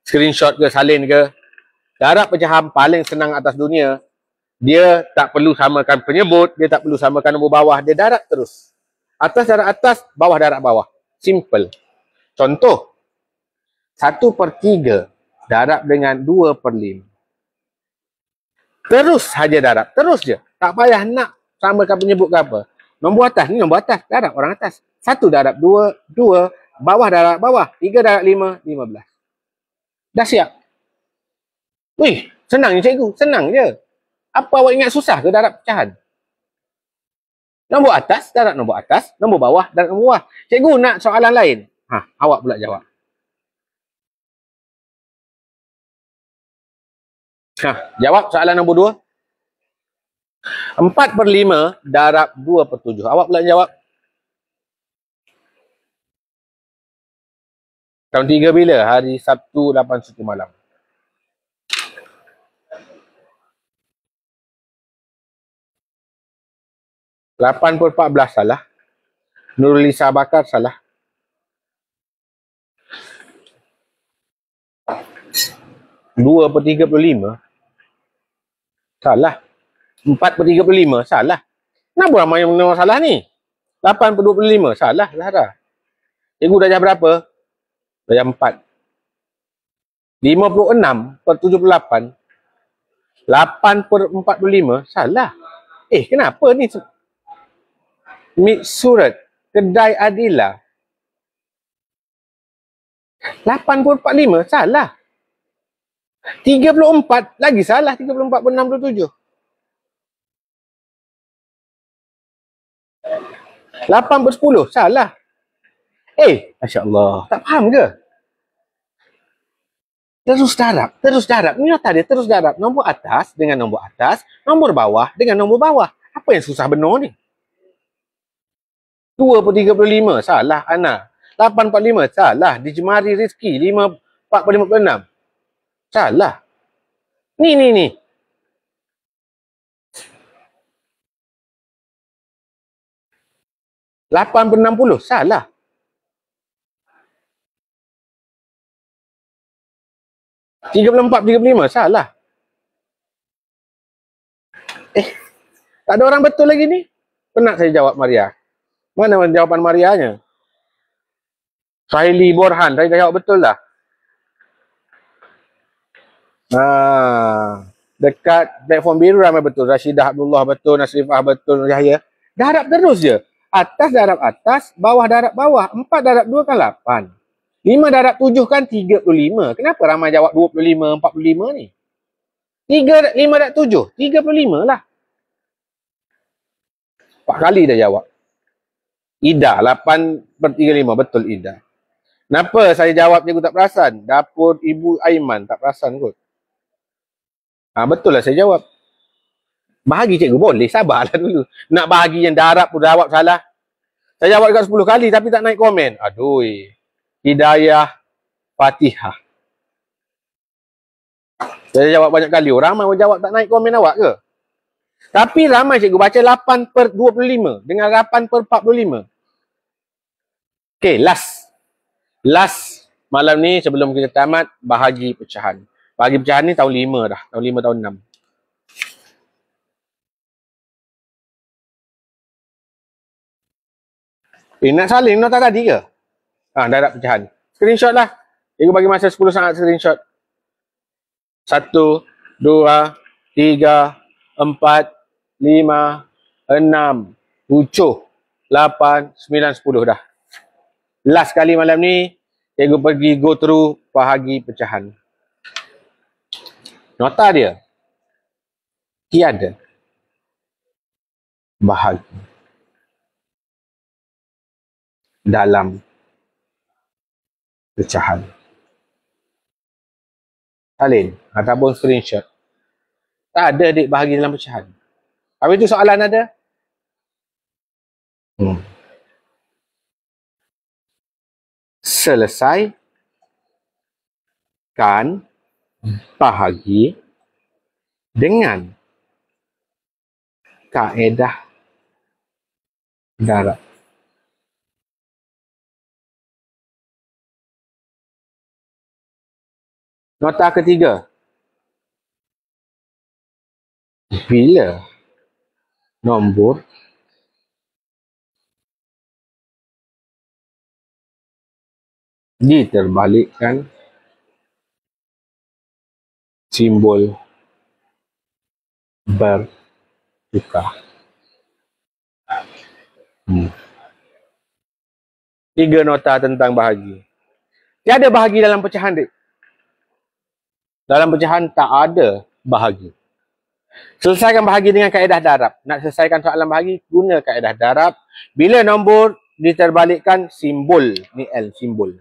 [SPEAKER 1] Screenshot ke, salin ke. Darab pecahan paling senang atas dunia. Dia tak perlu samakan penyebut. Dia tak perlu samakan nombor bawah. Dia darab terus. Atas darab atas, bawah darab bawah. Simple. Contoh. 1/3 darab dengan 2/5. Terus saja darab. Terus je. Tak payah nak samakan penyebut ke apa. Nombor atas ni nombor atas. Darab orang atas. 1 darab 2, 2. Bawah darab bawah. 3 darab 5, 15. Dah siap. Wih, senang je cikgu. Senang je. Apa awak ingat susah ke darab pecahan? Nombor atas, darab nombor atas. Nombor bawah, darab nombor bawah. Cikgu nak soalan lain. Awak pula jawab. Jawab soalan nombor 2. 4/5 darab 2/7. Awak pula jawab. Tahun 3 bila? Hari Sabtu 8 suku malam. (8/14) salah. Nurulisa Bakar salah. 2/35 salah. 4/35 salah. Kenapa ramai yang mengenal salah ni? 8/25 salah. Zahra. Cikgu dah ajar berapa? Dah ajar 4. 56/78. 8/45 salah. Kenapa ni? Surat Kedai Adila 8/45 salah. 34 lagi salah. 34/67. 8/10 salah. Masya Allah. Tak faham ke? Terus darab. Terus darab. Ini nota dia terus darab. Nombor atas dengan nombor atas. Nombor bawah dengan nombor bawah. Apa yang susah benar ni? 2/35 salah Ana. 8/45 salah. Dijemari Rizki 4/56 salah. Ni. 8 per 60. Salah. Tiga puluh empat, 35. Salah. Tak ada orang betul lagi ni. Penat saya jawab Maria. Mana jawapan Marianya? Sahili Borhan. Saya dah jawab betul dah. Dekat platform biru ramai betul. Rashidah Abdullah betul. Nasrifah betul. Yahya. Darab terus je. Atas darab atas. Bawah darab bawah. 4 darab 2 kan 8. 5 darab 7 kan 35. Kenapa ramai jawab 25, 45 ni? 3, 5 darab 7. 35 lah. 4 kali dah jawab. Ida. 8 per 35. Betul Ida. Kenapa saya jawab cikgu tak perasan? Dapur Ibu Aiman tak perasan kot. Betul lah saya jawab. Bahagi cikgu boleh, sabarlah dulu. Nak bahagi yang darab pun jawab salah. Saya jawab dekat 10 kali tapi tak naik komen. Aduh. Hidayah Fatihah. Saya jawab banyak kali. Orang ramai jawab tak naik komen awak ke? Tapi ramai cikgu baca 8 per 25 dengan 8 per 45. Okay, last malam ni sebelum kita tamat, bahagi pecahan. Bahagi pecahan ni tahun 5 dah. Tahun 5, tahun 6. Nak saling nota tadi ke? Darab pecahan. Screenshot lah. Cikgu bagi masa 10 saat screenshot. 1, 2, 3, 4, 5, 6, 7, 8, 9, 10 dah. Last kali malam ni, cikgu pergi go through bahagi pecahan. Nota dia. Tiada bahagi dalam pecahan. Salin ataupun screenshot. Tak ada adik bahagi dalam pecahan. Habis tu soalan ada? Selesaikan bahagi dengan kaedah darab. Nota ketiga. Bila nombor diterbalikkan, simbol bertukar. 3 nota tentang bahagi. Tiada bahagi dalam pecahan, dik. Dalam pecahan tak ada bahagi. Selesaikan bahagi dengan kaedah darab. Nak selesaikan soalan bahagi, guna kaedah darab. Bila nombor diterbalikkan, simbol. Ni L, simbol.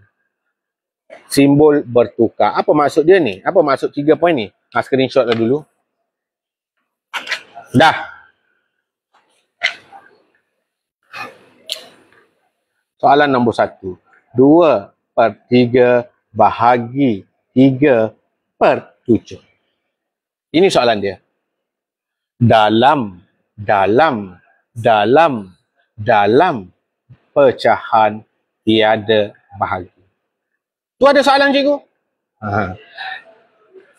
[SPEAKER 1] Simbol bertukar. Apa maksud dia ni? Apa maksud 3 poin ni? Screenshot lah dulu. Dah. Soalan nombor 1. 2 per 3 bahagi 3 per 7. Ini soalan dia. Dalam pecahan tiada bahagi. Tu ada soalan cikgu?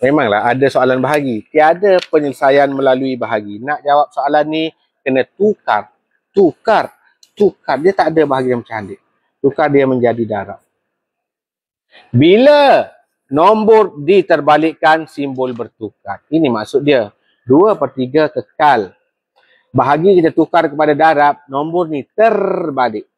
[SPEAKER 1] Memanglah ada soalan bahagi. Tiada penyelesaian melalui bahagi. Nak jawab soalan ni, kena tukar. Dia tak ada bahagi dalam pecahan dia. Tukar dia menjadi darab. Bila nombor diterbalikkan, simbol bertukar. Ini maksud dia. 2 per 3 kekal. Bahagi kita tukar kepada darab, nombor ni terbalik.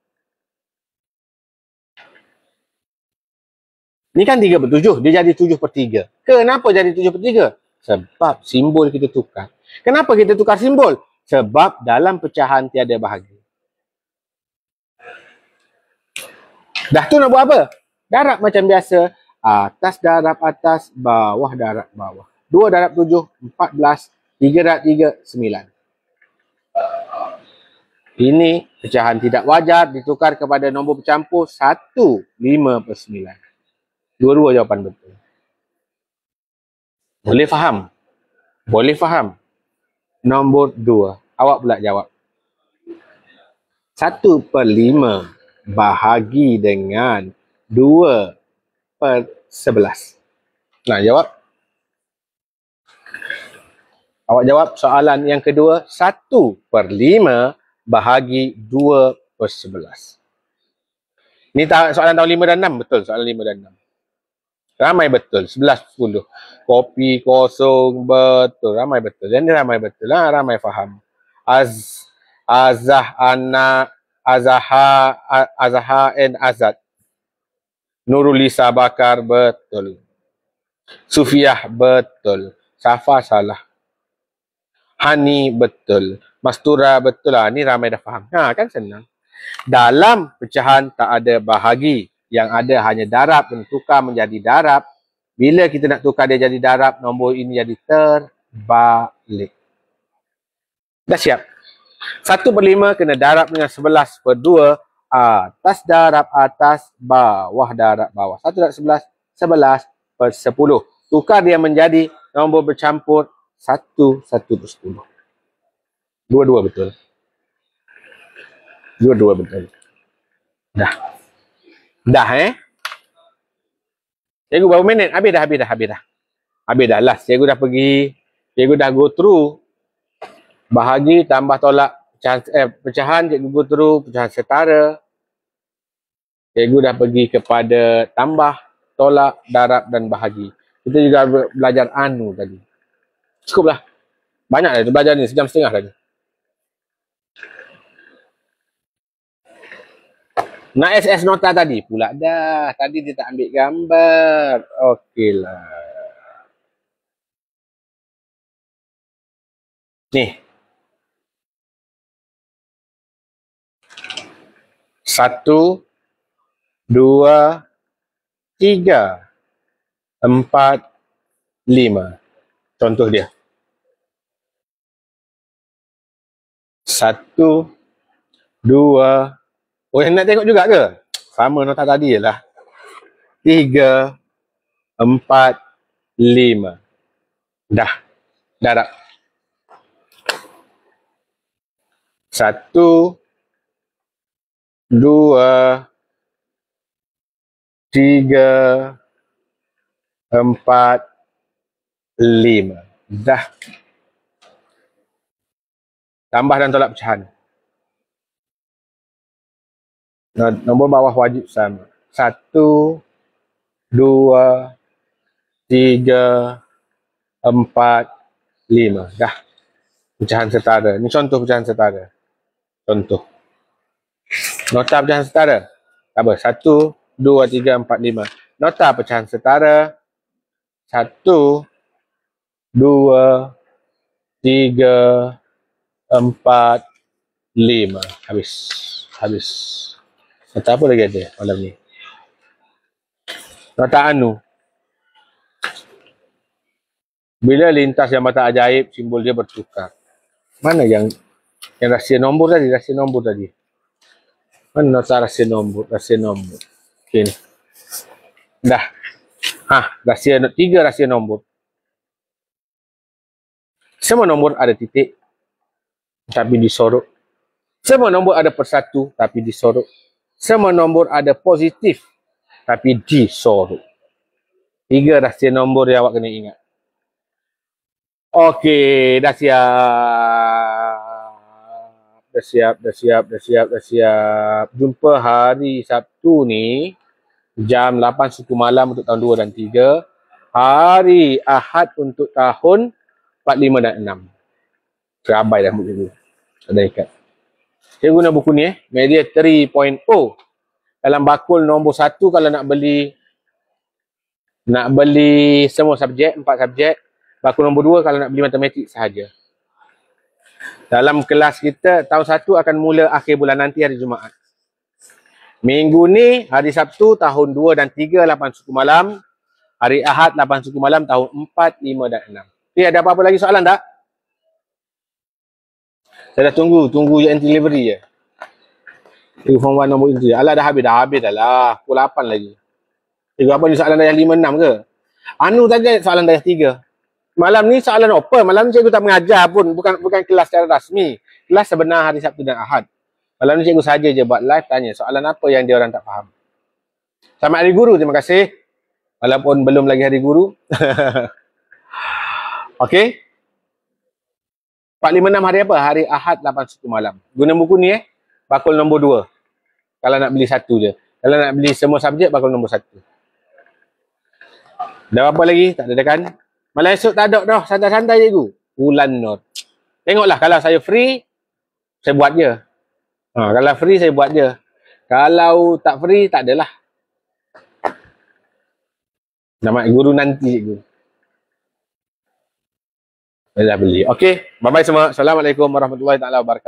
[SPEAKER 1] Ni kan 3 per 7, dia jadi 7 per 3. Kenapa jadi 7 per 3? Sebab simbol kita tukar. Kenapa kita tukar simbol? Sebab dalam pecahan tiada bahagi. Dah tu nak buat apa? Darab macam biasa. Atas darab atas, bawah darab bawah. 2 darab 7, 14. 3 darab 3, 9. Ini pecahan tidak wajar ditukar kepada nombor bercampur 1, 5 per 9. Dua-dua jawapan betul. Boleh faham? Boleh faham? Nombor 2. Awak pula jawab. 1/5 bahagi dengan 2/11. Nah, jawab. Awak jawab soalan yang kedua, 1/5 bahagi 2/11. Ini soalan tahun 5 dan 6, betul soalan 5 dan 6. Ramai betul, 11, 10. Kopi kosong, betul, ramai betul. Yang ni ramai betul lah, ramai faham. Azah, anak, Azaha and Azad. Nurulisa Bakar, betul. Sufiah, betul. Safa salah. Hani, betul. Mastura, betul lah. Ni ramai dah faham. Ha, kan senang. Dalam pecahan tak ada bahagi. Yang ada hanya darab dan tukar menjadi darab. Bila kita nak tukar dia jadi darab, nombor ini jadi terbalik. Dah siap? 1/5 kena darab dengan 11/2. Atas darab atas, bawah darab bawah. 1 darab 11, 11/10. Tukar dia menjadi nombor bercampur 1/10. Dua-dua betul. Dua-dua betul. Dah. Dah Cikgu berapa minit? Habis dah. Habis dah last. Cikgu dah pergi. Cikgu dah go through. Bahagi tambah tolak pecahan. Cikgu go through pecahan setara. Cikgu dah pergi kepada tambah, tolak, darab dan bahagi. Kita juga belajar anu tadi. Cukuplah. Banyak dah belajar ni. 1.5 jam lagi. Nak SS nota tadi pula dah. Tadi dia tak ambil gambar. Okeylah. Ni. 1, 2, 3, 4, 5. Contoh dia. 1, 2. Oh, yang nak tengok juga ke? Sama nota tadi je lah. 3, 4, 5. Dah. Darab. 1, 2, 3, 4, 5. Dah. Tambah dan tolak pecahan. Nombor bawah wajib sama. 1, 2, 3, 4, 5. Dah. Pecahan setara. Ini contoh pecahan setara. Contoh. Nota pecahan setara. Apa? 1, 2, 3, 4, 5. Nota pecahan setara. 1, 2, 3, 4, 5. Habis. Nota apa lagi ada malam ni? Nota anu. Bila lintas jambatan ajaib, simbol dia bertukar. Mana yang rahsia nombor tadi? Rahsia nombor tadi. Mana nota rahsia nombor? Rahsia nombor. Okey ni. Dah. Rahsia 3 rahsia nombor. Semua nombor ada titik tapi disorok. Semua nombor ada persatu tapi disorok. Semua nombor ada positif tapi disorok. 3 rahsia nombor yang awak kena ingat. Okey, dah siap. Jumpa hari Sabtu ni jam 8 suku malam untuk tahun 2 dan 3. Hari Ahad untuk tahun 4, 5 dan 6. Terabai dah buku cikgu. Ada ikat. Saya guna buku ni Media 3.0. Dalam bakul nombor 1 kalau nak beli semua subjek, 4 subjek. Bakul nombor 2 kalau nak beli matematik sahaja. Dalam kelas kita tahun 1 akan mula akhir bulan nanti hari Jumaat. Minggu ni hari Sabtu tahun 2 dan 3 8 suku malam. Hari Ahad 8 suku malam tahun 4, 5 dan 6. Ada apa-apa lagi soalan tak? Saya dah tunggu UN delivery je. Cikgu form 1 nombor itu je. Alah dah habis dah lah. Pukul 8 lagi. Cikgu apa ni soalan dayah 5, 6 ke? Anu tadi soalan dayah 3. Malam ni soalan open. Malam ni cikgu tak mengajar pun. Bukan kelas secara rasmi. Kelas sebenar hari Sabtu dan Ahad. Malam ni cikgu saja je buat live, tanya soalan apa yang dia orang tak faham. Selamat Hari Guru, terima kasih. Walaupun belum lagi Hari Guru. Okey. 456 hari apa? Hari Ahad 81 malam. Guna buku ni bakul nombor 2. Kalau nak beli satu je. Kalau nak beli semua subjek, bakul nombor 1. Dah apa lagi? Tak ada kan? Malam esok tak ada dah. Santai-santai cikgu. Bulan Nur. Tengoklah kalau saya free, saya buat je. Kalau free, saya buat je. Kalau tak free, tak adalah. Nama guru nanti cikgu. Saya dah beli. Okey. Bye-bye semua. Assalamualaikum warahmatullahi wabarakatuh.